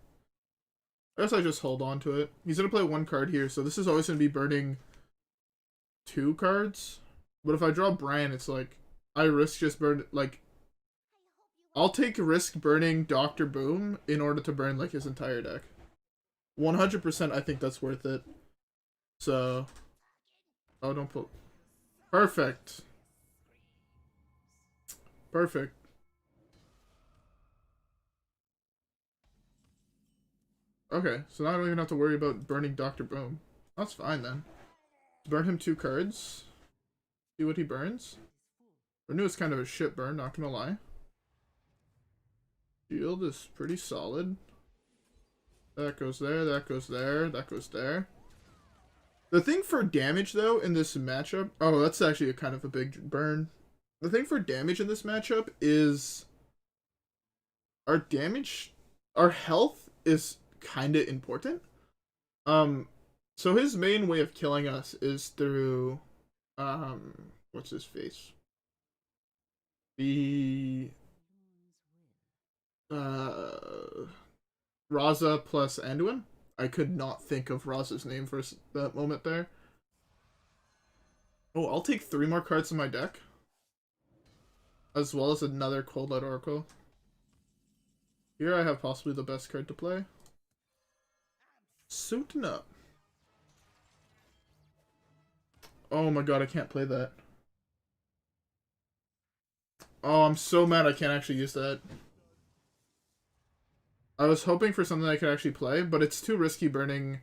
I guess I just hold on to it. He's going to play 1 card here, so this is always going to be burning 2 cards. But if I draw Brann, it's like... I risk just burn... Like... I'll take risk burning Dr. Boom in order to burn, like, his entire deck. 100% I think that's worth it. So... Oh, don't pull... Perfect. Perfect. Okay, so now I don't even have to worry about burning Dr. Boom. That's fine then. Burn him 2 cards. See what he burns. Renew is kind of a shit burn, not gonna lie. Shield is pretty solid. That goes there, that goes there, that goes there. The thing for damage though in this matchup... Oh, that's actually a kind of a big burn. The thing for damage in this matchup is... Our damage... Our health is kind of important. So his main way of killing us is through... What's his face? The... Raza plus Anduin. I could not think of Raza's name for that moment there. Oh, I'll take 3 more cards in my deck. As well as another Coldlight Oracle. Here I have possibly the best card to play. Suiting up. Oh my god, I can't play that. Oh, I'm so mad I can't actually use that. I was hoping for something I could actually play, but it's too risky burning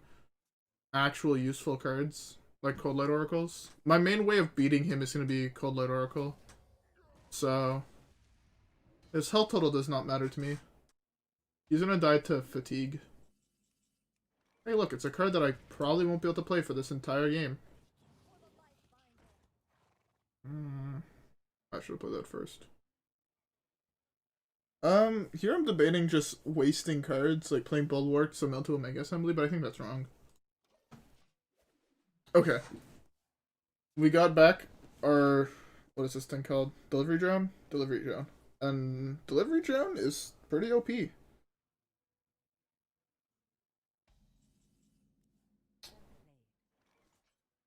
actual useful cards, like Coldlight Oracles. My main way of beating him is going to be Coldlight Oracle. So, his health total does not matter to me. He's going to die to fatigue. Hey look, it's a card that I probably won't be able to play for this entire game. I should have played that first. Here I'm debating just wasting cards, like playing Bulwark, so Melt to a Mega Assembly, but I think that's wrong. Okay. We got back our, what is this thing called? Delivery Drone? Delivery Drone. And Delivery Drone is pretty OP.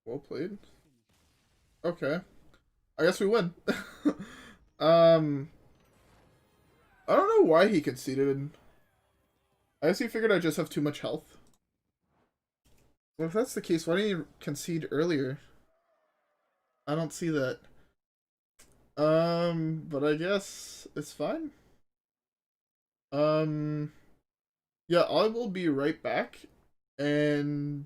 Well played. Okay. I guess we win. I don't know why he conceded. I guess he figured I just have too much health. Well, if that's the case, why didn't you concede earlier? I don't see that. But I guess it's fine. Yeah, I will be right back. And,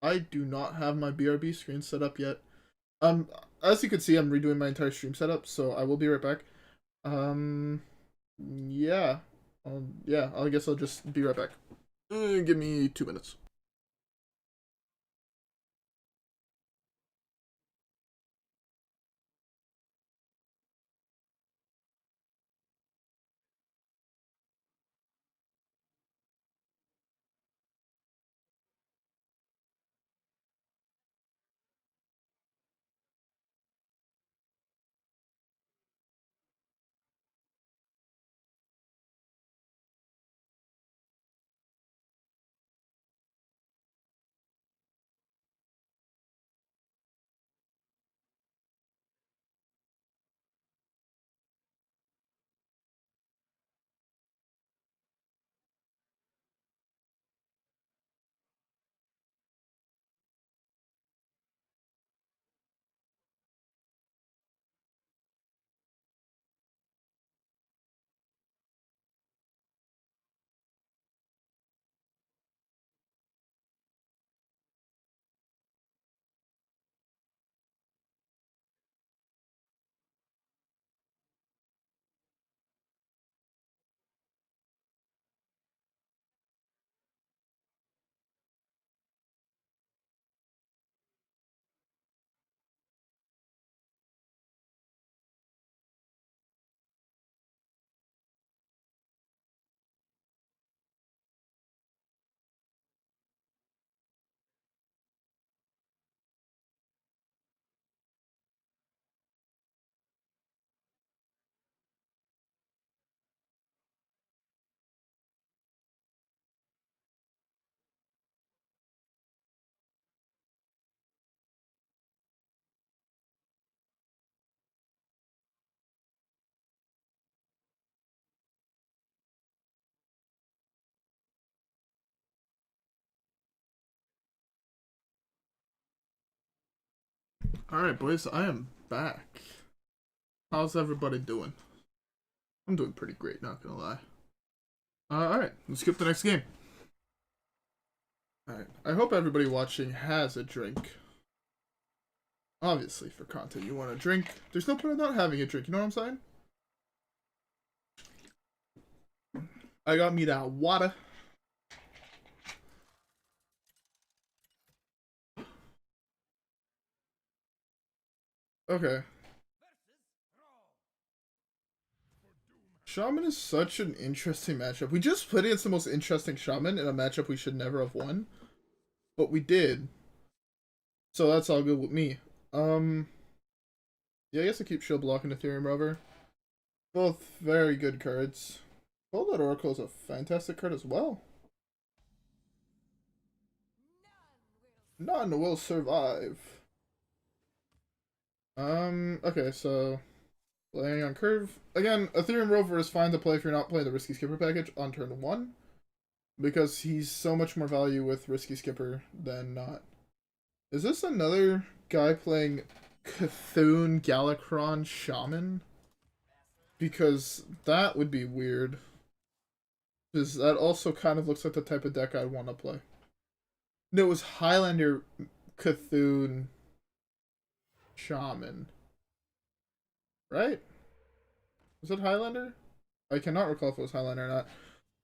I do not have my BRB screen set up yet. As you can see, I'm redoing my entire stream setup, so I will be right back. Yeah. Yeah, I guess I'll just be right back. Give me 2 minutes. Alright, boys, I am back. How's everybody doing? I'm doing pretty great, not gonna lie. Alright, let's skip the next game. Alright, I hope everybody watching has a drink. Obviously, for content, you want a drink. There's no point in not having a drink, you know what I'm saying? I got me that water. Okay. Shaman is such an interesting matchup. We just played against the most interesting Shaman in a matchup we should never have won. But we did. So that's all good with me. Yeah, I guess I keep shield blocking Eternium Rover. Both very good cards. Coldlight Oracle is a fantastic card as well. None will survive. Okay, so playing on curve. Again, Eternium Rover is fine to play if you're not playing the Risky Skipper package on turn 1. Because he's so much more value with Risky Skipper than not. Is this another guy playing Cthulhu Galakrond Shaman? Because that would be weird. Because that also kind of looks like the type of deck I'd want to play. No, it was Highlander Cthulhu Shaman. Right? Was it Highlander? I cannot recall if it was Highlander or not.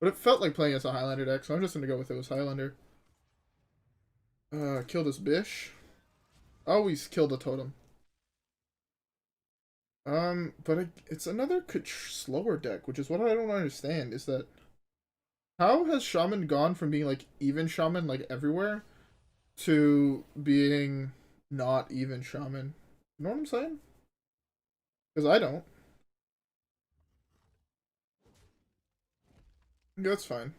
But it felt like playing as a Highlander deck, so I'm just going to go with it was Highlander. Killed his Bish. Always killed a totem. But it's another slower deck, which is what I don't understand, is that how has Shaman gone from being like even Shaman like everywhere to being not even Shaman? You know what I'm saying? Because I don't. That's fine.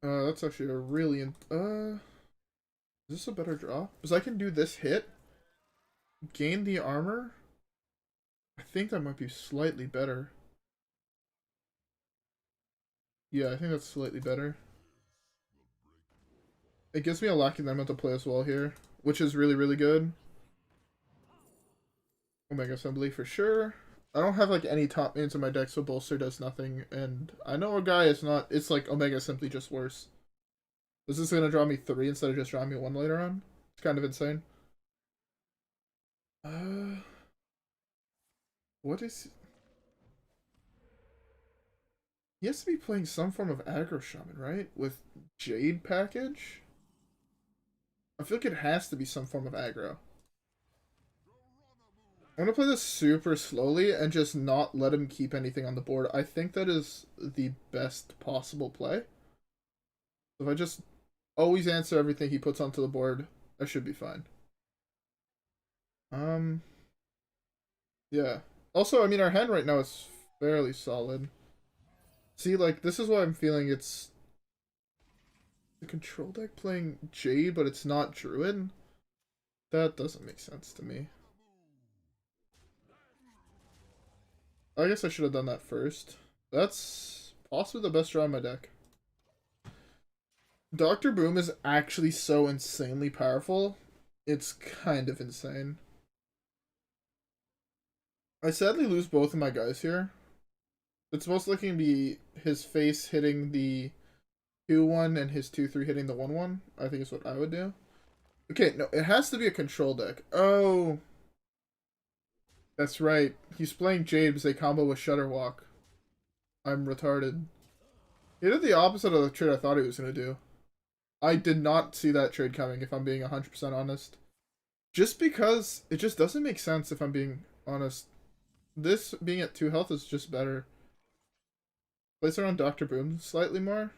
That's actually a really is this a better draw? Because I can do this hit, gain the armor. I think that might be slightly better. Yeah, I think that's slightly better. It gives me a Lacking Limit to play as well here, which is really, really good. Omega Assembly for sure. I don't have like any top mains in my deck, so Bolster does nothing. And I know a guy is not. It's like Omega Assembly just worse. Is this gonna draw me 3 instead of just drawing me 1 later on? It's kind of insane. What is? He has to be playing some form of aggro shaman, right? With Jade package? I feel like it has to be some form of aggro. I'm gonna play this super slowly and just not let him keep anything on the board. I think that is the best possible play. If I just always answer everything he puts onto the board, I should be fine. Yeah. Also, I mean, our hand right now is fairly solid. See, like, this is why I'm feeling it's the control deck playing Jade, but it's not Druid. That doesn't make sense to me. I guess I should have done that first. That's possibly the best draw in my deck. Dr. Boom is actually so insanely powerful. It's kind of insane. I sadly lose both of my guys here. It's most likely to be his face hitting the 2-1 and his 2-3 hitting the 1-1. I think is what I would do. Okay, no, it has to be a control deck. Oh. That's right. He's playing Jade because they combo with Shutterwalk. I'm retarded. He did the opposite of the trade I thought he was going to do. I did not see that trade coming, if I'm being 100% honest. Just because it just doesn't make sense, if I'm being honest. This being at 2 health is just better. Place around Dr. Boom slightly more.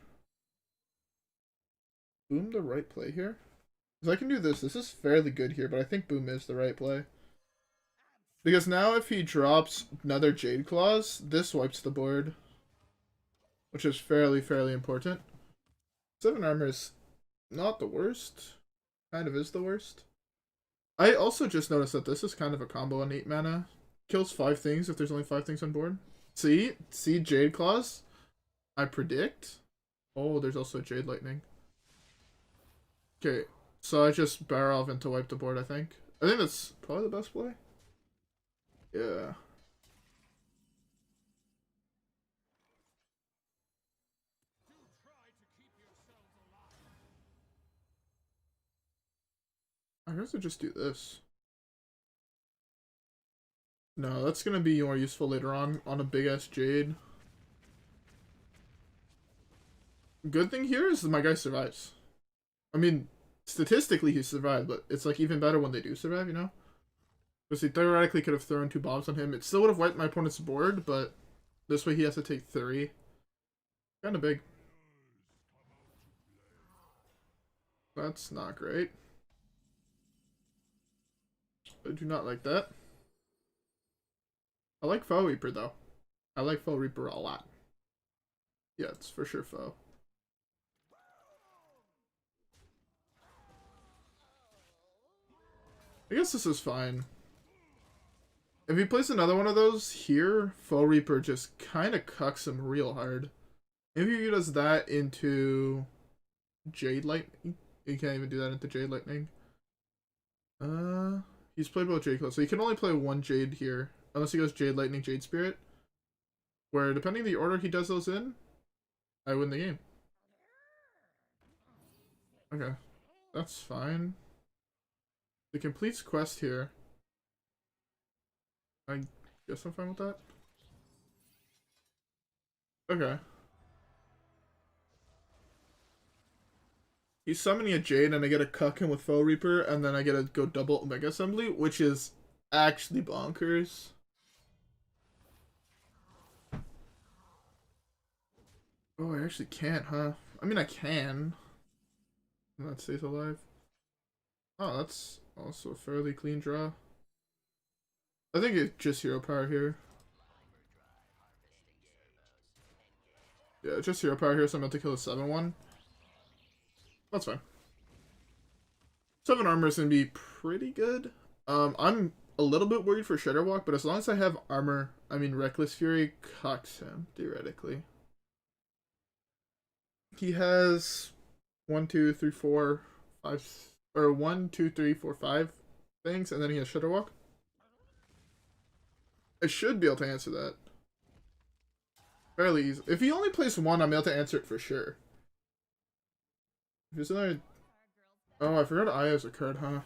Boom the right play here? Because I can do this. This is fairly good here, but I think Boom is the right play. Because now if he drops another Jade Claws, this wipes the board. Which is fairly important. 7 armor is not the worst. Kind of is the worst. I also just noticed that this is kind of a combo on 8 mana. Kills 5 things if there's only 5 things on board. See? See Jade Claws? I predict. Oh, there's also Jade Lightning. Okay. So I just Barov into wipe the board, I think. I think that's probably the best play. Yeah. I guess I'll just do this. No, that's gonna be more useful later on a big ass Jade. Good thing here is my guy survives. I mean, statistically he survived, but it's like even better when they do survive, you know? Because he theoretically could have thrown 2 bombs on him. It still would have wiped my opponent's board, but this way he has to take 3. Kinda big. That's not great. I do not like that. I like Foe Reaper though. I like Foe Reaper a lot. Yeah, it's for sure Foe. I guess this is fine. If he plays another one of those here, Foe Reaper just kind of cucks him real hard. If he does that into Jade Lightning, he can't even do that into Jade Lightning. He's played both Jade Claw, so he can only play 1 Jade here, unless he goes Jade Lightning, Jade Spirit. Where, depending the order he does those in, I win the game. Okay, that's fine. He completes quest here. I guess I'm fine with that. Okay. He's summoning a Jade and I get to cuck him with Foe Reaper and then I get to go double Omega Assembly, which is actually bonkers. Oh, I actually can't, huh? I mean, I can. That stays alive. Oh, that's also a fairly clean draw. I think it's just hero power here. Yeah, just hero power here, so I'm about to kill a 7-1. That's fine. 7 armor is going to be pretty good. I'm a little bit worried for Shudderwalk, but as long as I have armor, I mean Reckless Fury cocks him, theoretically. He has 1, 2, 3, 4, 5, or 1, 2, 3, 4, 5 things, and then he has Shudderwalk. I should be able to answer that. Fairly easy. If he only plays 1, I'm able to answer it for sure. If there's another... Oh, I forgot Aya's a card, huh?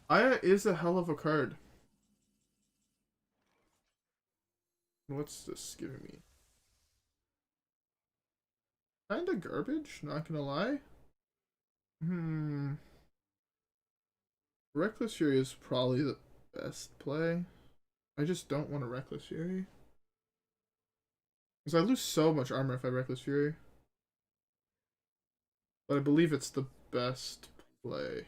Aya is a hell of a card. What's this giving me? Kinda garbage, not gonna lie. Reckless Fury is probably the best play. I just don't want a Reckless Fury. Because I lose so much armor if I Reckless Fury. But I believe it's the best play.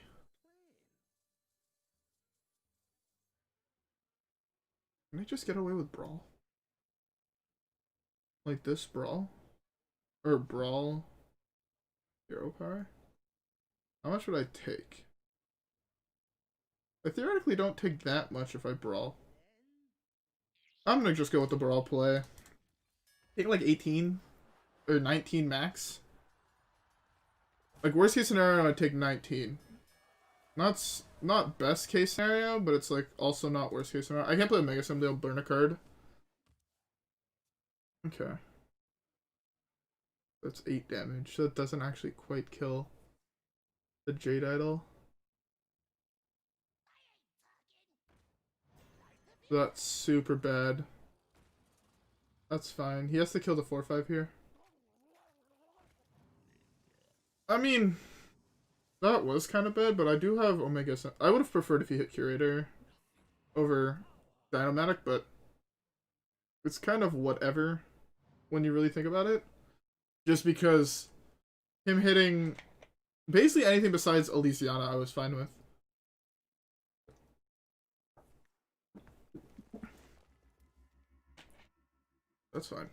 Can I just get away with Brawl? Like this Brawl? Or Brawl hero power? How much would I take? I theoretically don't take that much if I Brawl. I'm gonna just go with the Brawl play. Take like 18 or 19 max. Like worst case scenario, I'd take 19. Not best case scenario, but it's like also not worst case scenario. I can't play a Mega Assembly, I'll burn a card. Okay. That's 8 damage. That doesn't actually quite kill the Jade Idol. That's super bad. That's fine. He has to kill the 4/5 here. I mean, that was kind of bad, but I do have Omega. I would have preferred if he hit Curator over Dyn-o-matic, but it's kind of whatever when you really think about it. Just because him hitting basically anything besides Elysiana I was fine with. That's fine.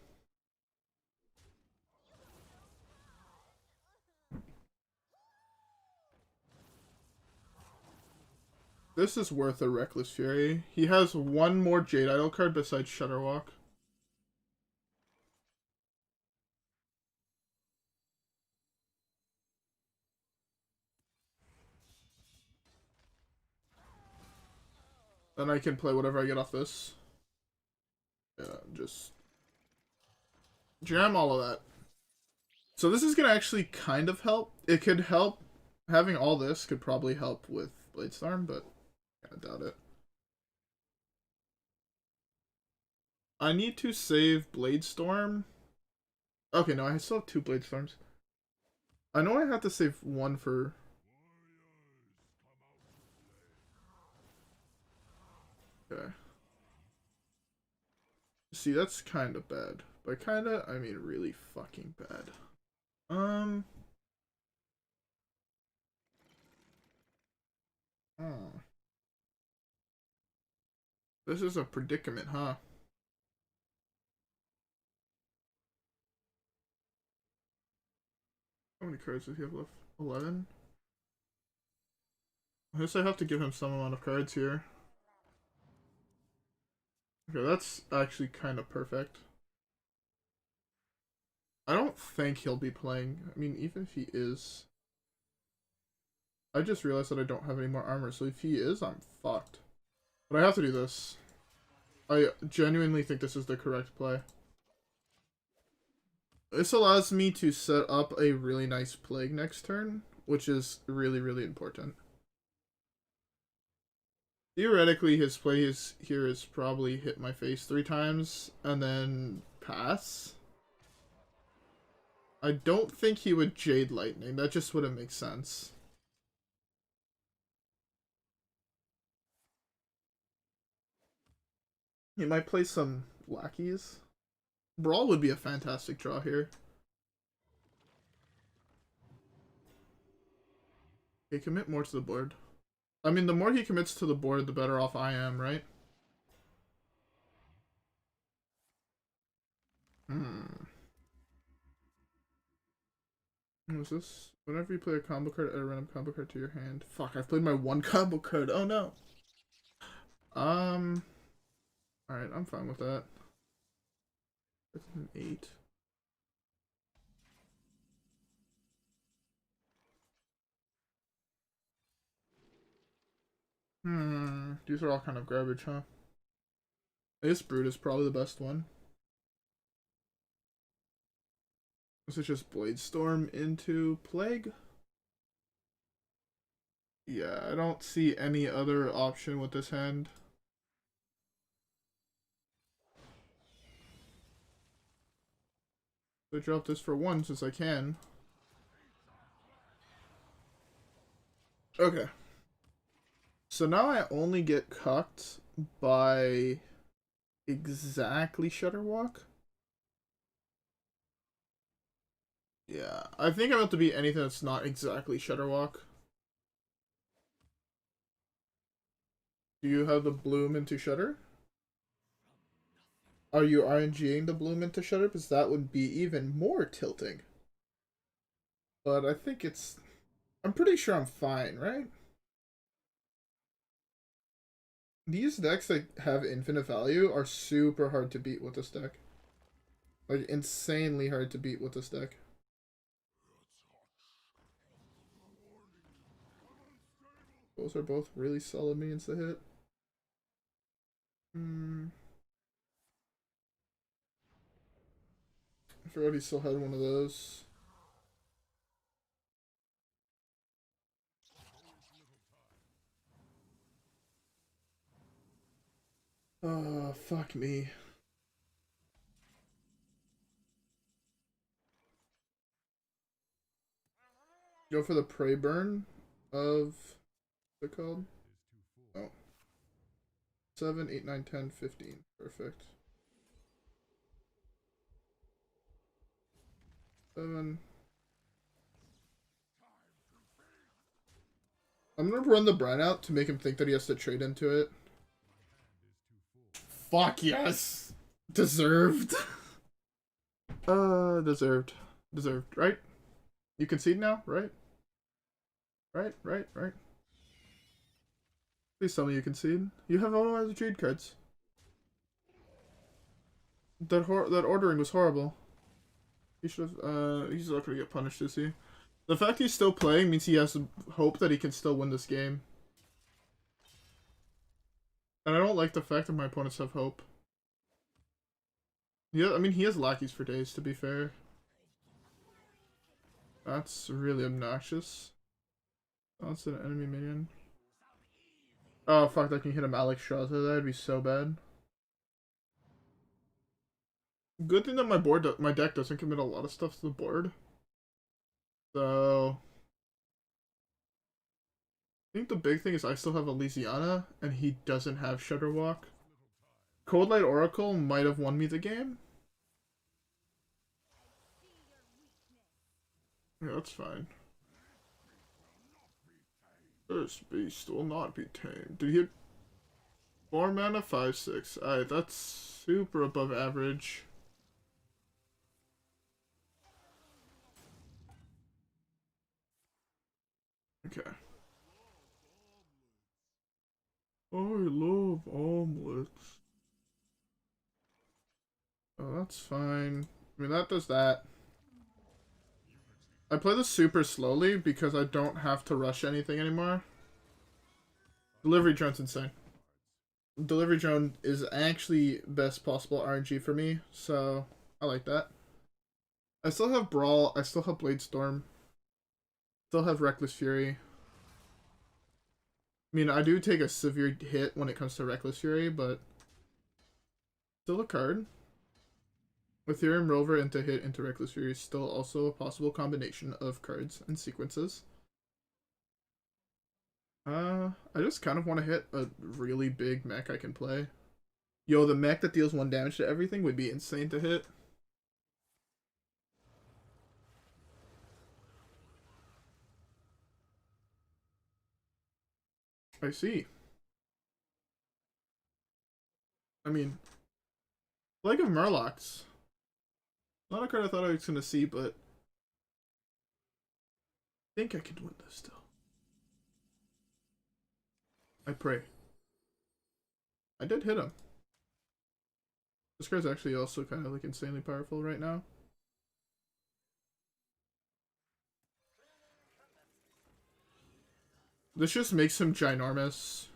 This is worth a Reckless Fury. He has 1 more Jade Idol card besides Shudderwalk. Then I can play whatever I get off this. Yeah, just jam all of that. So this is gonna actually kind of help. It could help. Having all this could probably help with Bladestorm, but I doubt it. I need to save Bladestorm. Okay, no, I still have 2 Bladestorms. I know I have to save one for... Okay. See, that's kind of bad. By kinda, I mean really fucking bad. Oh. This is a predicament, huh? How many cards does he have left? 11? I guess I have to give him some amount of cards here. Okay, that's actually kind of perfect. I don't think he'll be playing. I mean, even if he is... I just realized that I don't have any more armor, so if he is, I'm fucked. But I have to do this. I genuinely think this is the correct play. This allows me to set up a really nice plague next turn, which is really, really important. Theoretically, his play here is probably hit my face 3 times and then pass. I don't think he would Jade Lightning. That just wouldn't make sense. He might play some lackeys. Brawl would be a fantastic draw here. Okay, commit more to the board. I mean, the more he commits to the board, the better off I am, right? What is this? Whenever you play a combo card, add a random combo card to your hand. Fuck, I've played my 1 combo card. Oh no. Alright, I'm fine with that. That's an 8. These are all kind of garbage, huh? This Brute is probably the best one. This is just Bladestorm into Plague. Yeah, I don't see any other option with this hand. So I drop this for 1 since I can. Okay. So now I only get cucked by exactly Shutterwalk. Yeah, I think I'm about to beat anything that's not exactly Shutterwalk. Do you have the Bloom into Shutter? Are you RNGing the Bloom into Shutter? Because that would be even more tilting. But I think it's... I'm pretty sure I'm fine, right? These decks that have infinite value are super hard to beat with this deck. Like, insanely hard to beat with this deck. Those are both really solid minions to hit. I forgot he still had one of those. Oh, fuck me. Go for the Prey Burn of... What's it called? Oh. 7, 8, 9, 10, 15. Perfect. 7. I'm gonna run the Brann out to make him think that he has to trade into it. Fuck yes! Deserved. Deserved. Deserved, right? You concede now, right? Right. Please tell me you concede. You have all the trade cards. That ordering was horrible. He should have, he's not gonna get punished, is he? The fact he's still playing means he has hope that he can still win this game. And I don't like the fact that my opponents have hope. Yeah, I mean, he has lackeys for days, to be fair. That's really obnoxious. That's an enemy minion. Oh, fuck, that can hit him Alex Shawza. That'd be so bad. Good thing that my deck doesn't commit a lot of stuff to the board. So... I think the big thing is I still have Elysiana, and he doesn't have Shudderwalk. Coldlight Oracle might have won me the game. Yeah, that's fine. This beast will not be tamed. Did he hit 4 mana? 5/6. Alright, that's super above average. Okay. I love omelets. Oh, that's fine. I mean, that does that. I play this super slowly because I don't have to rush anything anymore. Delivery drone's insane. Delivery drone is actually best possible RNG for me, so I like that. I still have Brawl, I still have Bladestorm, still have Reckless Fury. I mean, I do take a severe hit when it comes to Reckless Fury, but still a card. Eternium Rover into hit into Reckless Fury is still also a possible combination of cards and sequences. I just kind of want to hit a really big mech I can play. Yo, the mech that deals 1 damage to everything would be insane to hit. I see. I mean, Plague of Murlocs. Not a card I thought I was going to see, but I think I could win this still. I pray. I did hit him. This card's actually also kind of like insanely powerful right now. This just makes him ginormous.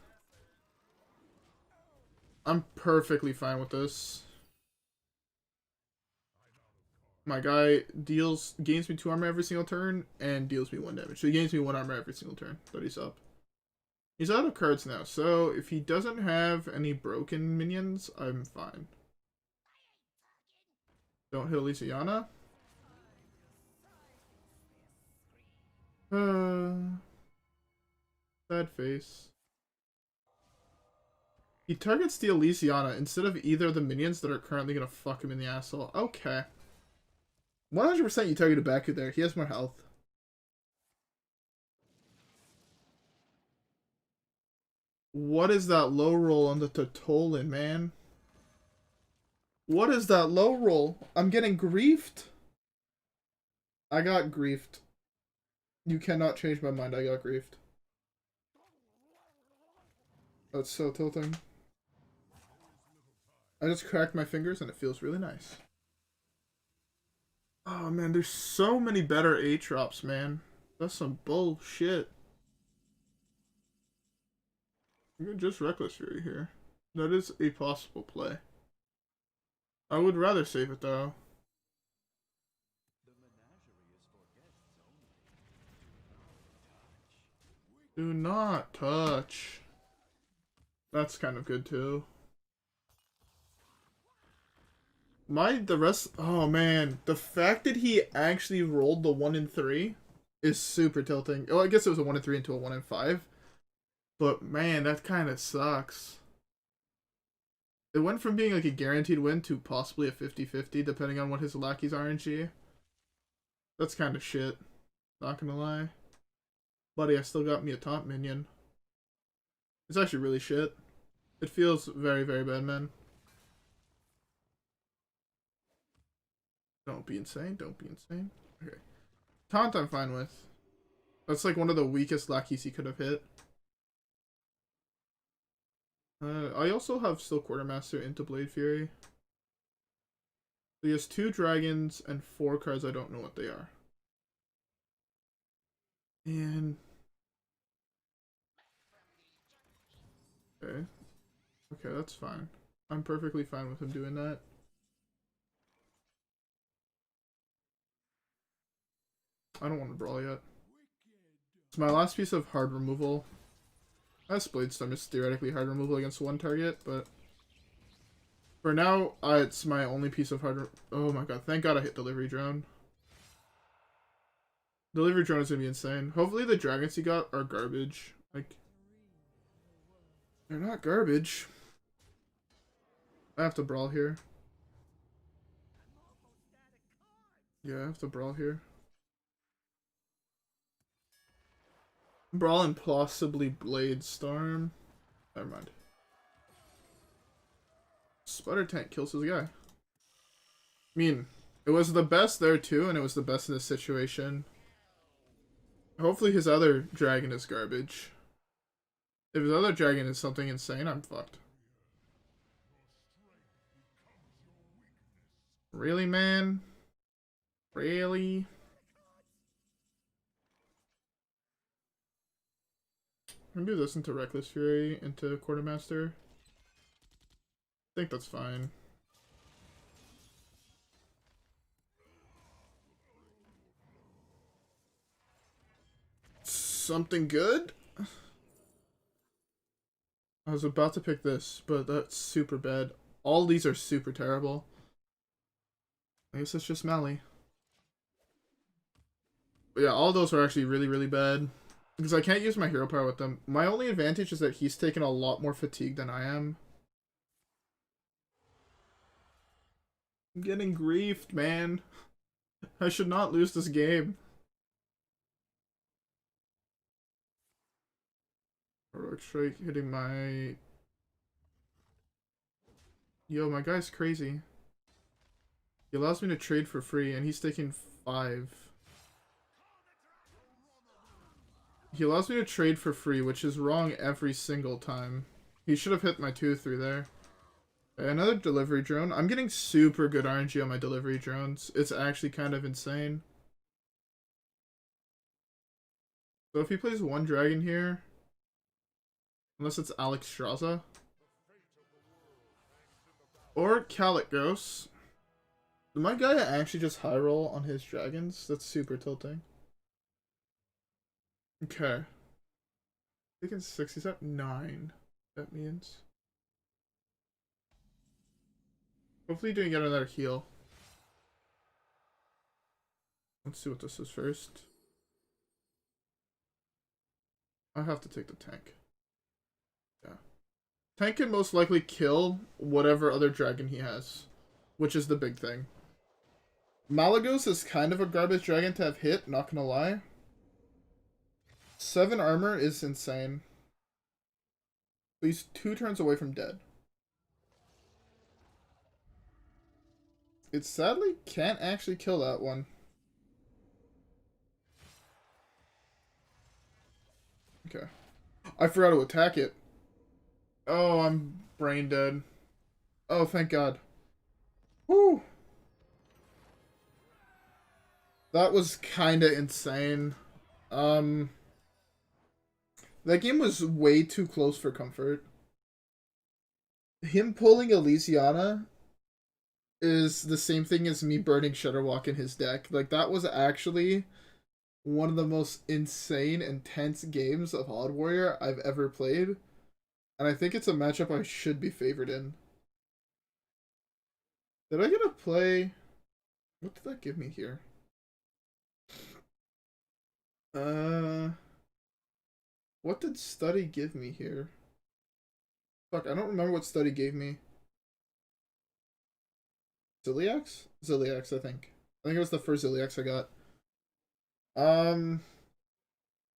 I'm perfectly fine with this. My guy gains me 2 armor every single turn and deals me 1 damage. So he gains me 1 armor every single turn that he's up. He's out of cards now, so if he doesn't have any broken minions, I'm fine. Don't hit Elysiana. Sad face. He targets the Elysiana instead of either of the minions that are currently gonna fuck him in the asshole. Okay. 100% you targeted Baku there. He has more health. What is that low roll on the Totolin, man? What is that low roll? I'm getting griefed. I got griefed. You cannot change my mind. I got griefed. That's so tilting. I just cracked my fingers and it feels really nice. Oh man, there's so many better Aatrops, man. That's some bullshit. You're just Reckless Fury here. That is a possible play. I would rather save it though. Do not touch. That's kind of good too. Oh man, the fact that he actually rolled the 1 in 3 is super tilting. Oh, I guess it was a 1 in 3 into a 1 in 5. But man, that kind of sucks. It went from being like a guaranteed win to possibly a 50-50 depending on what his lackeys RNG. That's kind of shit. Not gonna lie. Buddy, I still got me a top minion. It's actually really shit. It feels very, very bad, man. Don't be insane. Don't be insane. Okay. Taunt I'm fine with. That's like one of the weakest lackeys he could have hit. I also have still Quartermaster into Blade Fury. So he has 2 dragons and 4 cards. I don't know what they are. And... okay. Okay, that's fine. I'm perfectly fine with him doing that. I don't want to brawl yet. It's my last piece of hard removal. That's Bladestorm is theoretically hard removal against one target, but for now, it's my only piece of hard. Oh my god! Thank God I hit delivery drone. Delivery drone is gonna be insane. Hopefully the dragons he got are garbage. Like, they're not garbage. I have to brawl here. Yeah, I have to brawl here. Brawl and possibly Bladestorm. Never mind. Spider tank kills his guy. I mean, it was the best there too, and it was the best in this situation. Hopefully his other dragon is garbage. If his other dragon is something insane, I'm fucked. Really, man? Really? I'm gonna do this into Reckless Fury, into Quartermaster. I think that's fine. Something good? I was about to pick this, but that's super bad. All these are super terrible. I guess it's just Mally. But yeah, all those are actually really, really bad. Because I can't use my hero power with them. My only advantage is that he's taken a lot more fatigue than I am. I'm getting griefed, man. I should not lose this game. Heroic Strike hitting my... Yo, my guy's crazy. He allows me to trade for free, and he's taking 5. He allows me to trade for free, which is wrong every single time. He should have hit my 2 through there. Another delivery drone. I'm getting super good RNG on my delivery drones. It's actually kind of insane. So if he plays one dragon here, unless it's Alex Straza, or Calicos, my guy actually just high roll on his dragons? That's super tilting. Okay. Taking 6, he's at 9. That means. Hopefully he didn't get another heal. Let's see what this is first. I have to take the tank. Yeah. Tank can most likely kill whatever other dragon he has, which is the big thing. Malagos is kind of a garbage dragon to have hit, not gonna lie. 7 armor is insane. He's 2 turns away from dead. It sadly can't actually kill that one. Okay. I forgot to attack it. Oh, I'm brain dead. Oh, thank God. Woo! That was kinda insane. That game was way too close for comfort. Him pulling Elysiana is the same thing as me burning Shudderwalk in his deck. Like, that was actually one of the most insane, intense games of Odd Warrior I've ever played. And I think it's a matchup I should be favored in. Did I get a play? What did that give me here? What did study give me here? Fuck, I don't remember what study gave me. Ziliax? Ziliax, I think. I think it was the first Ziliax I got.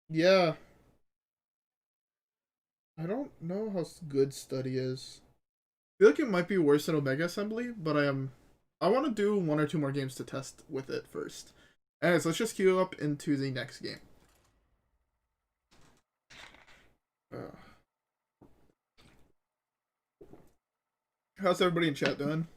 Yeah. I don't know how good study is. I feel like it might be worse than Omega Assembly, but I want to do 1 or 2 more games to test with it first. Anyways, let's just queue up into the next game. How's everybody in chat doing?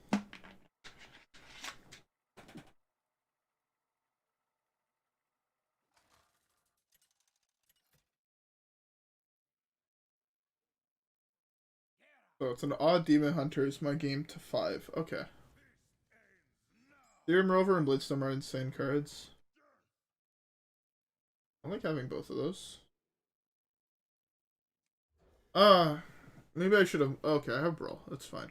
So it's an odd Demon Hunter is my game to 5. Okay. Eternium Rover and Bladestorm are insane cards. I like having both of those. Maybe I should have... Okay, I have Brawl. That's fine.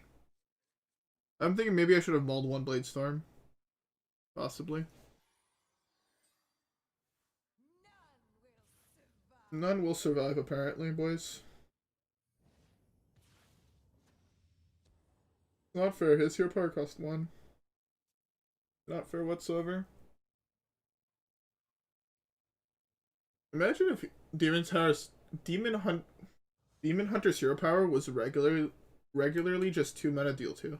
I'm thinking maybe I should have mulled one Bladestorm. Possibly. None will survive, apparently, boys. Not fair. His hero power cost 1. Not fair whatsoever. Imagine if Demon Hunter's hero power was regularly just 2 mana deal 2.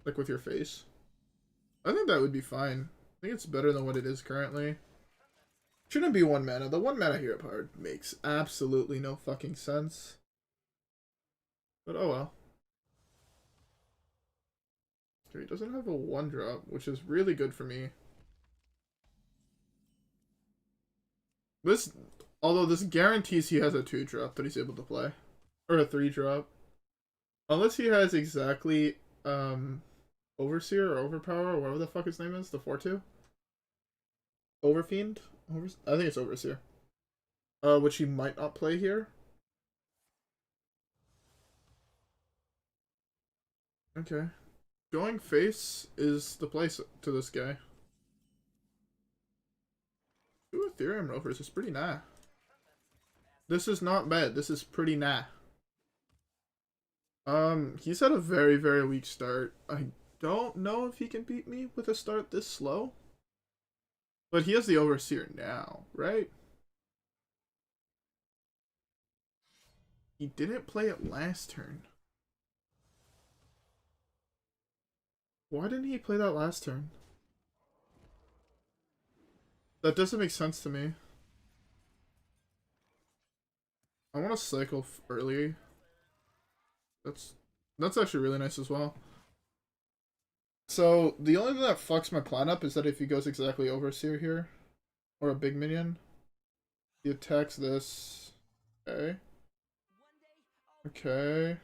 Like with your face. I think that would be fine. I think it's better than what it is currently. Shouldn't be 1 mana. The 1 mana hero power makes absolutely no fucking sense. But oh well. Okay, he doesn't have a 1-drop, which is really good for me. Although this guarantees he has a 2-drop that he's able to play. Or a 3-drop. Unless he has exactly, Overseer or Overpower or whatever the fuck his name is, the 4-2? Overfiend? I think it's Overseer. Which he might not play here. Okay. Going face is the place to this guy. 2 Eternium Rovers is pretty nah. This is not bad. This is pretty nah. He's had a very, very weak start. I don't know if he can beat me with a start this slow. But he has the Overseer now, right? He didn't play it last turn. Why didn't he play that last turn? That doesn't make sense to me. I want to cycle early. That's actually really nice as well. So, the only thing that fucks my plan up is that if he goes exactly Overseer here, or a big minion, he attacks this. Okay. Okay.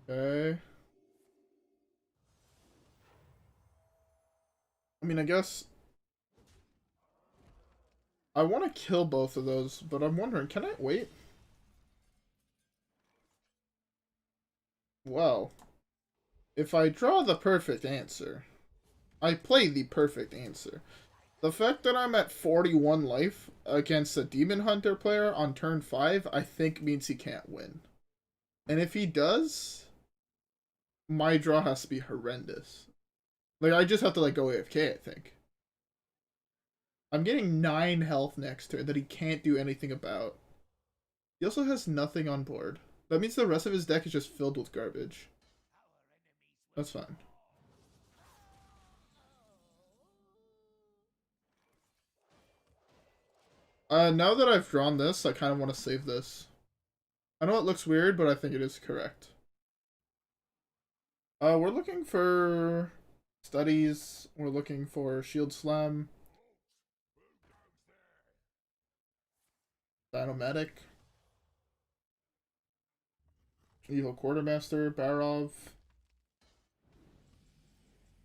Okay. I mean, I guess I want to kill both of those, but I'm wondering, can I wait? Well, if I draw the perfect answer, I play the perfect answer. The fact that I'm at 41 life against a Demon Hunter player on turn 5, I think means he can't win. And if he does, my draw has to be horrendous. Like, I just have to, like, go AFK, I think. I'm getting 9 health next turn that he can't do anything about. He also has nothing on board. That means the rest of his deck is just filled with garbage. That's fine. Now that I've drawn this, I kind of want to save this. I know it looks weird, but I think it is correct. We're looking for studies. We're looking for Shield Slam. Dyn-o-matic. Evil Quartermaster. Barov.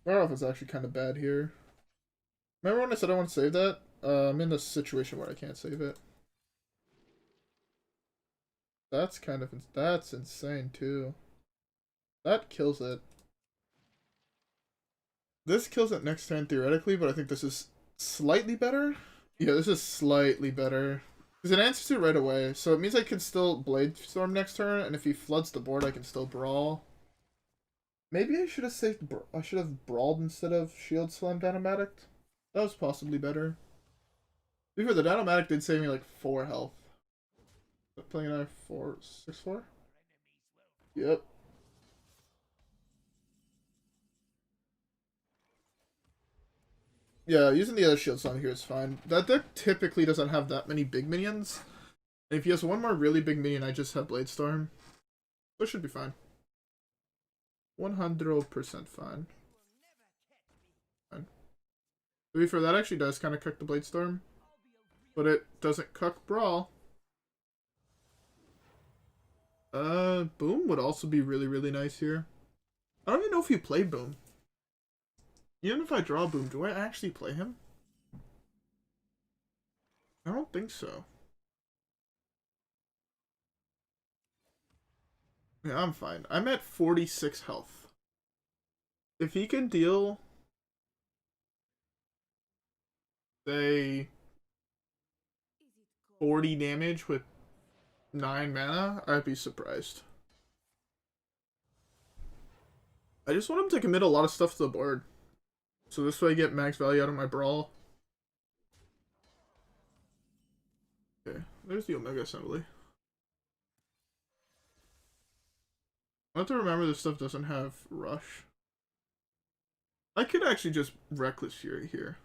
Barov is actually kind of bad here. Remember when I said I want to save that? I'm in this situation where I can't save it. That's kind of... That's insane, too. That kills it. This kills it next turn, theoretically, but I think this is slightly better. Yeah, this is slightly better. Because it answers it right away, so it means I can still Bladestorm next turn, and if he floods the board, I can still Brawl. Maybe I should have saved... I should have Brawled instead of Shield Slam Dyn-o-matic. That was possibly better. Before, the Dyn-o-matic did save me like 4 health. Playing another 6-4? Yep. Yeah, using the other shield song here is fine. That deck typically doesn't have that many big minions. And if he has one more really big minion, I just have Bladestorm. So it should be fine. 100% fine. Fine. To be fair, that actually does kind of cook the Bladestorm. But it doesn't cook Brawl. Boom would also be really, really nice here. I don't even know if you play Boom. Even if I draw Boom, do I actually play him? I don't think so. Yeah, I'm fine. I'm at 46 health. If he can deal, say, 40 damage with 9 mana, I'd be surprised. I just want him to commit a lot of stuff to the board. So this way I get max value out of my Brawl. Okay, there's the Omega Assembly. I have to remember this stuff doesn't have Rush. I could actually just Reckless Fury here.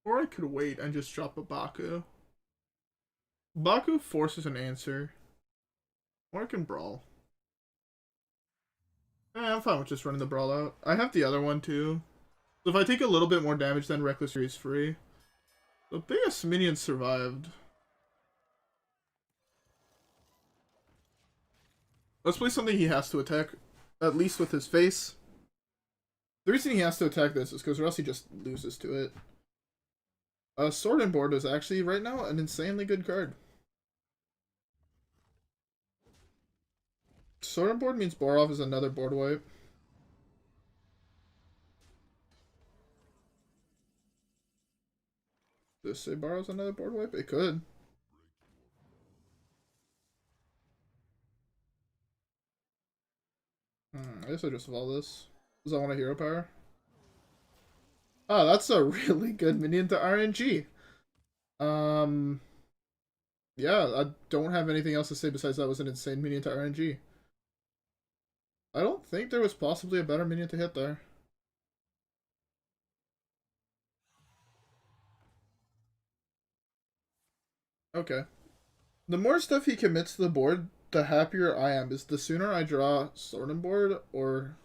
Or I could wait and just drop a Baku. Baku forces an answer. Or I can Brawl. I'm fine with just running the Brawl out. I have the other one too. So if I take a little bit more damage, then Reckless Fury is free. The biggest minion survived. Let's play something he has to attack, at least with his face. The reason he has to attack this is because or else he just loses to it. Sword and Board is actually, right now, an insanely good card. Sword and Board means Barov is another board wipe. Does this say Barov's another board wipe? It could. I guess I just evolve this. Does I want a hero power? Oh, that's a really good minion to RNG. Yeah, I don't have anything else to say besides that was an insane minion to RNG. I don't think there was possibly a better minion to hit there. Okay. The more stuff he commits to the board, the happier I am. Is the sooner I draw Sword and Board or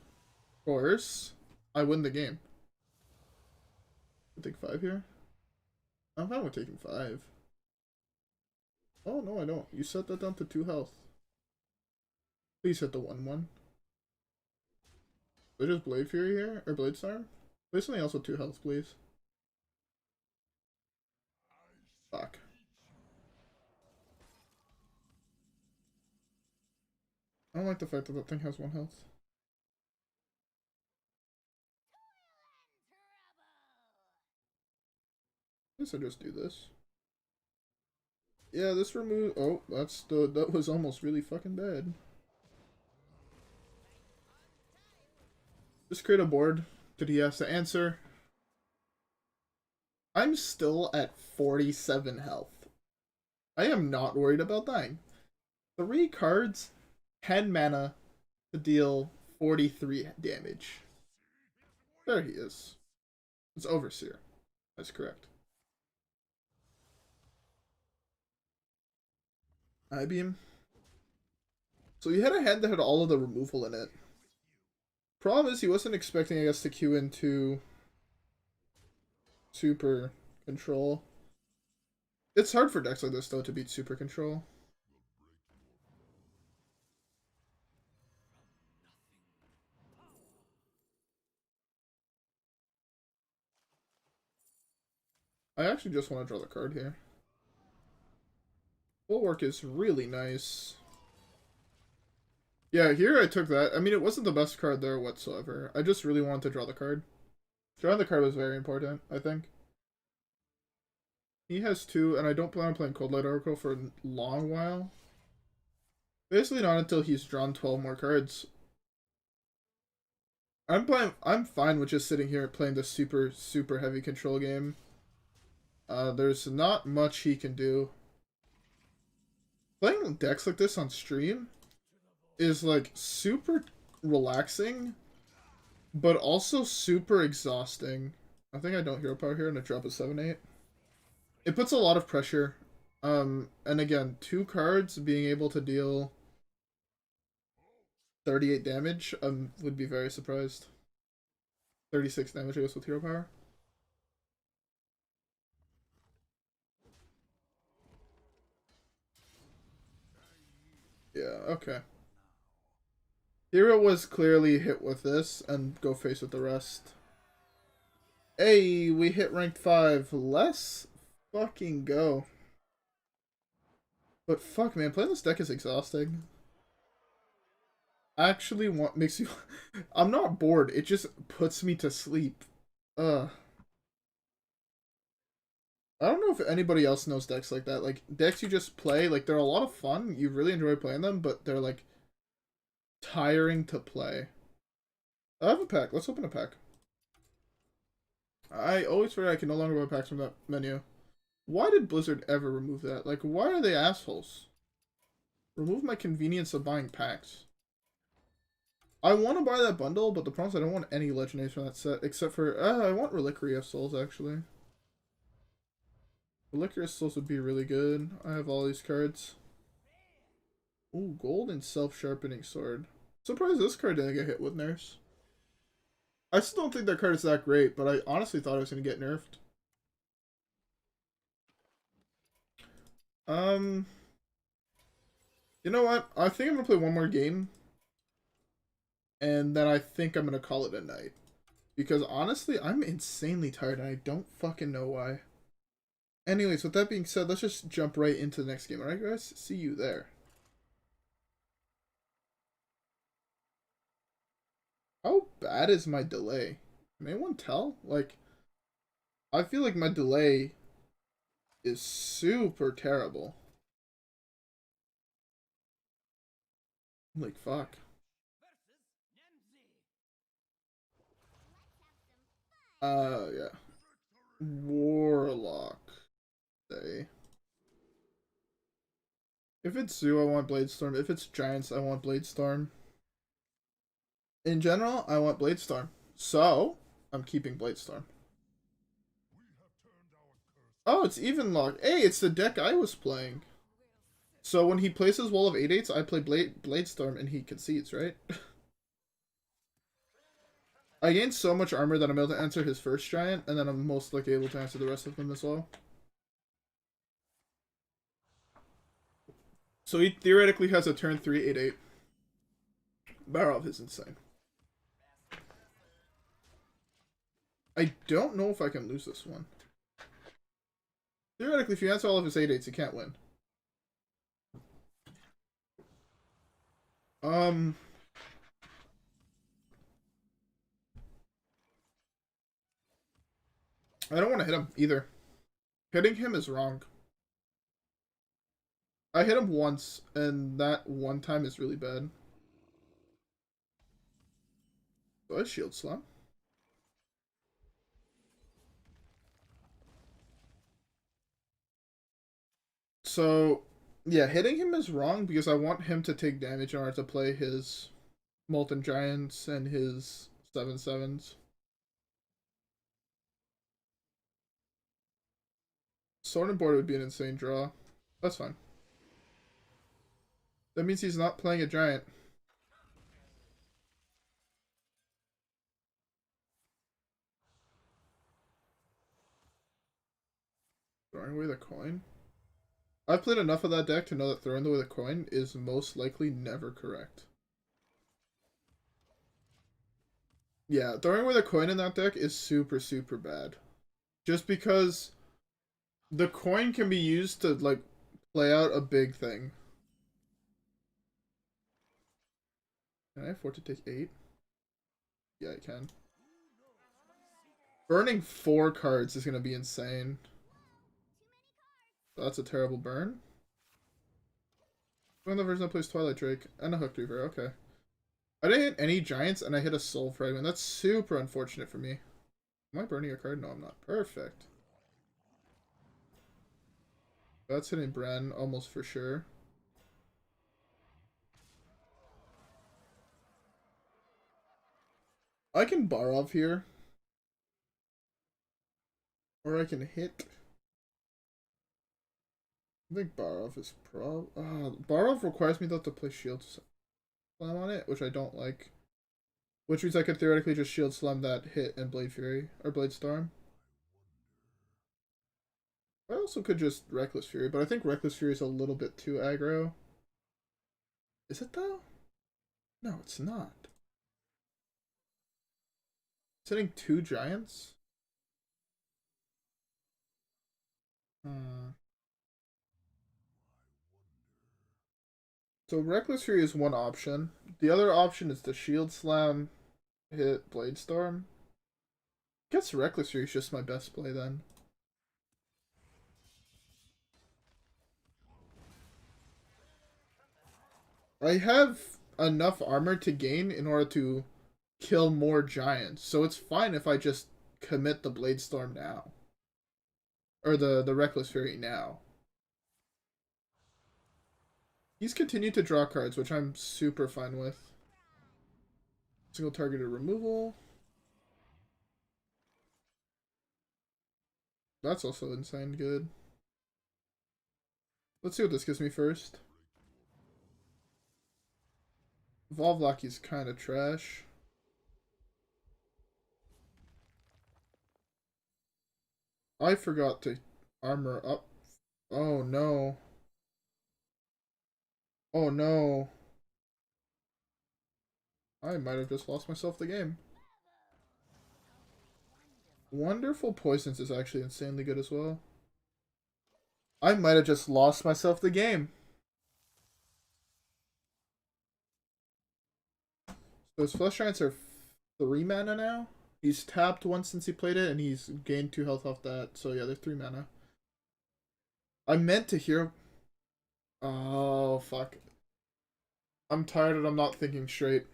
Coerce, I win the game. I take 5 here? I'm fine with taking 5. Oh, no, I don't. You set that down to 2 health. Please hit the 1-1. Did I just Blade Fury here? Or Bladestorm? Play something else with 2 health, please. Fuck. I don't like the fact that that thing has 1 health. I guess I just do this. Yeah, this remove. Oh, that was almost really fucking bad. Just create a board that he has to answer. I'm still at 47 health. I am not worried about dying. 3 cards, 10 mana to deal 43 damage. There he is. It's Overseer. That's correct. I-beam. So he had a hand that had all of the removal in it. Problem is he wasn't expecting, I guess, to queue into Super Control. It's hard for decks like this, though, to beat Super Control. I actually just want to draw the card here. Bulwark is really nice. Yeah, here I took that. I mean, it wasn't the best card there whatsoever. I just really wanted to draw the card. Drawing the card was very important, I think. He has 2, and I don't plan on playing Coldlight Oracle for a long while. Basically not until he's drawn 12 more cards. I'm fine with just sitting here playing the super, super heavy control game. There's not much he can do. Playing decks like this on stream is like super relaxing, but also super exhausting. I think I don't hero power here and I drop a 7-8. It puts a lot of pressure. And again, 2 cards being able to deal 38 damage, would be very surprised. 36 damage, I guess, with hero power. Yeah, okay. Hero was clearly hit with this, and go face with the rest. Hey, we hit ranked 5. Let's fucking go. But fuck, man, playing this deck is exhausting. Actually, makes you... I'm not bored, it just puts me to sleep. I don't know if anybody else knows decks like that. Like, decks you just play, like, they're a lot of fun. You really enjoy playing them, but they're, like, tiring to play. I have a pack. Let's open a pack. I always forget I can no longer buy packs from that menu. Why did Blizzard ever remove that? Like, why are they assholes? Remove my convenience of buying packs. I want to buy that bundle, but the problem is I don't want any legendaries from that set, except for, I want Reliquary of Souls, actually. Reliquary of Souls would be really good. I have all these cards. Ooh, gold and self-sharpening sword. Surprised this card didn't get hit with nerfs. I still don't think that card is that great, but I honestly thought it was going to get nerfed. You know what? I think I'm going to play one more game. And then I think I'm going to call it a night. Because honestly, I'm insanely tired and I don't fucking know why. Anyways, with that being said, let's just jump right into the next game. Alright guys? See you there. How bad is my delay? Can anyone tell? Like, I feel like my delay is super terrible. Like, fuck. Yeah. Warlock. Say. If it's Zoo, I want Bladestorm. If it's Giants, I want Bladestorm. In general, I want Bladestorm. So, I'm keeping Bladestorm. Oh, it's even lock. Hey, it's the deck I was playing. So when he places Wall of 8/8s, I play Bladestorm and he concedes, right? I gained so much armor that I'm able to answer his first giant, and then I'm most likely able to answer the rest of them as well. So he theoretically has a turn 3 8/8. Barov is insane. I don't know if I can lose this one. Theoretically, if you answer all of his 8/8s, you can't win. I don't want to hit him either. Hitting him is wrong. I hit him once, and that one time is really bad. So I shield slam. So, yeah, hitting him is wrong because I want him to take damage in order to play his Molten Giants and his 7/7s. Sword and board would be an insane draw. That's fine. That means he's not playing a giant. Throwing away the coin? I've played enough of that deck to know that throwing away the coin is most likely never correct. Yeah, throwing away the coin in that deck is super, super bad. Just because the coin can be used to, like, play out a big thing. Can I afford to take 8? Yeah, I can. Burning 4 cards is going to be insane. That's a terrible burn. One of the version that plays Twilight Drake and a Hooked Reaver, okay. I didn't hit any giants and I hit a Soul Fragment. That's super unfortunate for me. Am I burning a card? No, I'm not. Perfect. That's hitting Brann almost for sure. I can Barov here. Or I can hit. I think Barov is Barov requires me though to play Shield Slam on it, which I don't like. Which means I could theoretically just Shield Slam that hit and Blade Fury. Or Blade Storm. I also could just Reckless Fury, but I think Reckless Fury is a little bit too aggro. Is it though? No, it's not. It's hitting 2 giants? So Reckless Fury is one option. The other option is to Shield Slam, hit Bladestorm. I guess Reckless Fury is just my best play then. I have enough armor to gain in order to kill more giants, so it's fine if I just commit the Bladestorm now. Or the Reckless Fury now. He's continued to draw cards, which I'm super fine with. Single targeted removal. That's also insane good. Let's see what this gives me first. Evolve Lackey's kind of trash. I forgot to armor up. Oh no. Oh no. I might have just lost myself the game. Wonderful Poisons is actually insanely good as well. I might have just lost myself the game. So his Flesh Giants are 3 mana now. He's tapped once since he played it, and he's gained 2 health off that. So yeah, they're 3 mana. I meant to hear... Oh, fuck. I'm tired and I'm not thinking straight.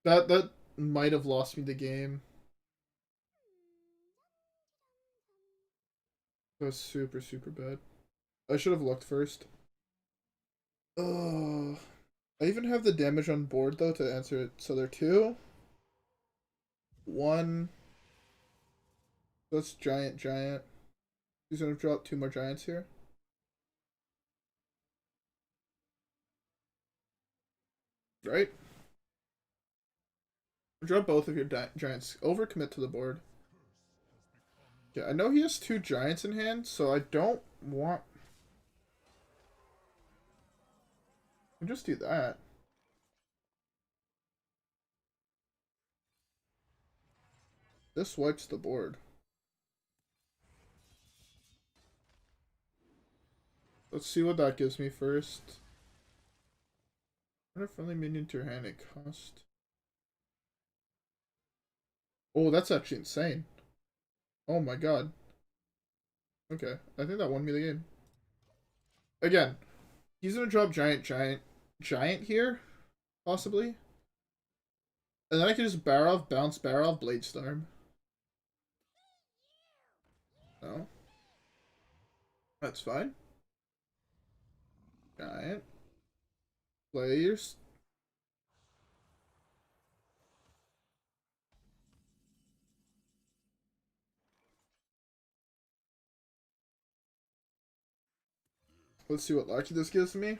That might have lost me the game. That was super, super bad. I should have looked first. Oh, I even have the damage on board, though, to answer it. So they're 2. 1. That's giant. He's gonna drop 2 more giants here. Right? Drop both of your giants. Overcommit to the board. Yeah, I know he has 2 giants in hand, so I don't want... I'll just do that. This wipes the board. Let's see what that gives me first. What a friendly minion to your hand it cost? Oh, that's actually insane. Oh my god. Okay, I think that won me the game. Again, he's gonna drop giant here, possibly. And then I can just Barov, bounce Barov, Bladestorm. No. That's fine. Giant. Players. Let's see what Lucky this gives me.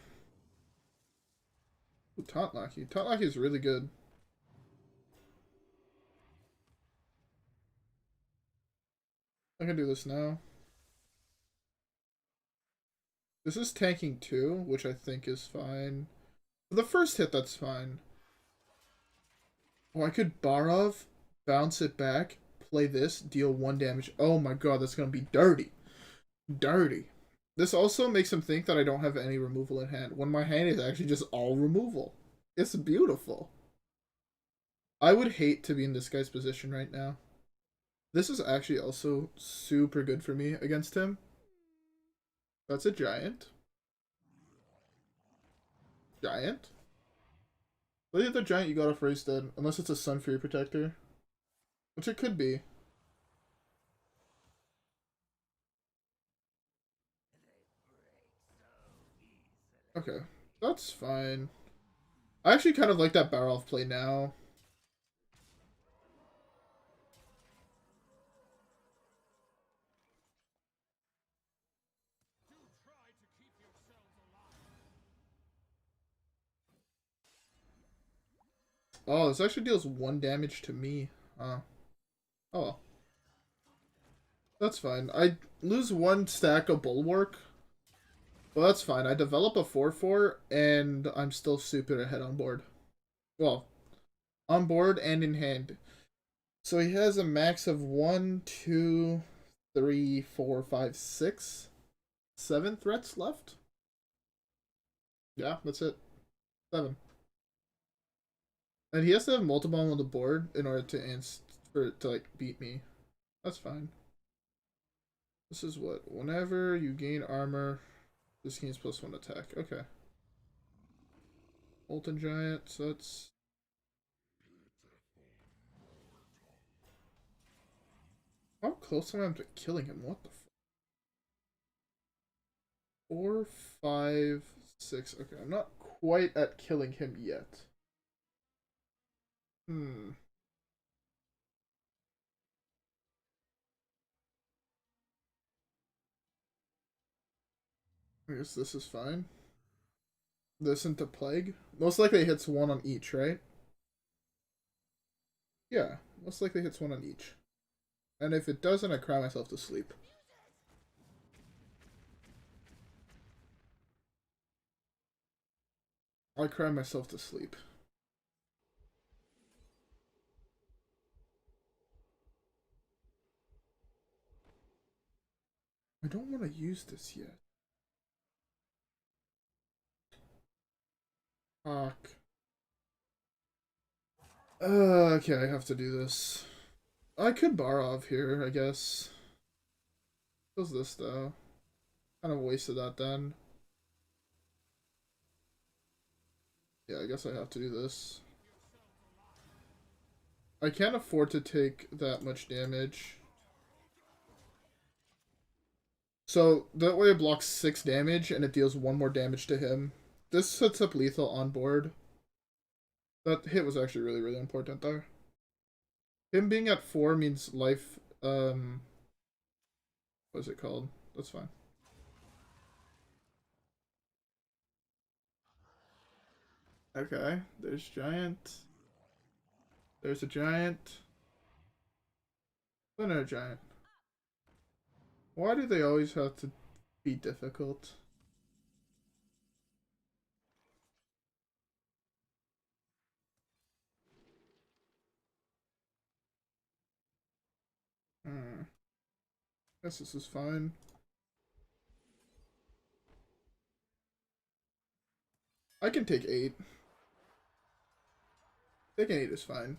Ooh, Taunt Lucky. Taunt Lucky is really good. I can do this now. This is tanking 2, which I think is fine. For the first hit, that's fine. Oh, I could Barov, bounce it back, play this, deal 1 damage. Oh my god, that's gonna be dirty. Dirty. This also makes him think that I don't have any removal in hand, when my hand is actually just all removal. It's beautiful. I would hate to be in this guy's position right now. This is actually also super good for me against him. That's a giant. Giant? Look at the giant you got off race dead, unless it's a Sun Fury Protector. Which it could be. Okay, that's fine. I actually kind of like that Barov play now. Oh, this actually deals 1 damage to me. Oh well. That's fine. I lose 1 stack of Bulwark. Well, that's fine. I develop a 4/4, and I'm still super ahead on board. Well, on board and in hand. So he has a max of 1, 2, 3, 4, 5, 6, 7 threats left. Yeah, that's it. 7. And he has to have multiple on the board in order to for it to like beat me. That's fine. This is what? Whenever you gain armor, this gains +1 attack. Okay. Molten Giant, so that's... How close am I to killing him? What the f... 4, 5, 6. Okay, I'm not quite at killing him yet. I guess this is fine. This into Plague. Most likely hits 1 on each, right? Yeah, most likely hits 1 on each. And if it doesn't, I cry myself to sleep. I cry myself to sleep. I don't want to use this yet. Fuck. Okay, I have to do this. I could Barov here, I guess. Does this though? Kind of wasted that then. Yeah, I guess I have to do this. I can't afford to take that much damage. So that way it blocks 6 damage and it deals 1 more damage to him. This sets up lethal on board. That hit was actually really, really important there. Him being at 4 means life, what is it called? That's fine. Okay, there's giant. There's a giant. Another giant. Why do they always have to be difficult? Guess this is fine. I can take 8. Taking 8 is fine.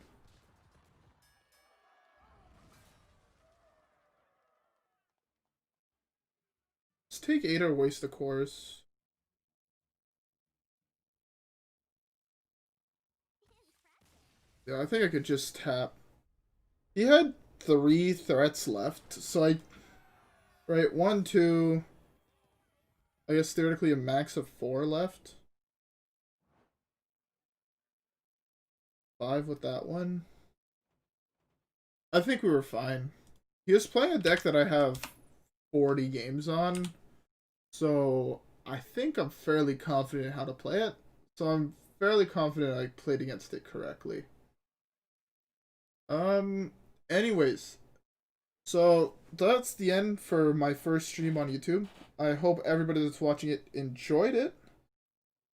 Let's take 8 or waste the Coerce. Yeah, I think I could just tap. He had 3 threats left, so I... Right, 1, 2... I guess theoretically a max of 4 left. 5 with that one. I think we were fine. He was playing a deck that I have 40 games on, so I think I'm fairly confident in how to play it. So I'm fairly confident I played against it correctly. Anyways, so that's the end for my first stream on YouTube. I hope everybody that's watching it enjoyed it.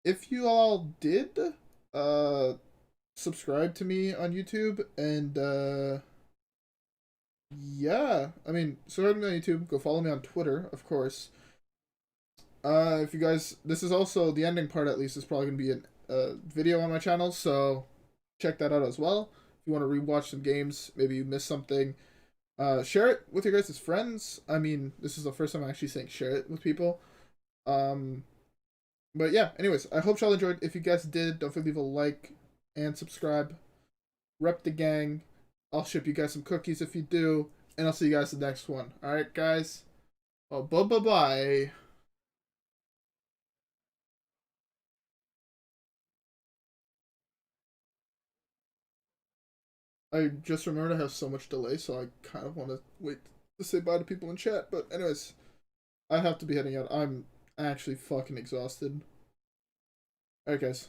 If you all did, subscribe to me on YouTube, and yeah, I mean, subscribe to me on YouTube. Go follow me on Twitter, of course. If you guys, this is also the ending part. At least is probably gonna be a video on my channel, so check that out as well. If you want to rewatch some games, maybe you missed something, share it with your guys' friends. I mean, this is the first time I'm actually saying share it with people. But yeah, anyways, I hope y'all enjoyed. If you guys did, don't forget to leave a like and subscribe. Rep the gang. I'll ship you guys some cookies if you do, and I'll see you guys in the next one. Alright, guys? Well, bye-bye. I just remembered I have so much delay, so I kind of want to wait to say bye to people in chat. But anyways, I have to be heading out. I'm actually fucking exhausted. Alright, guys.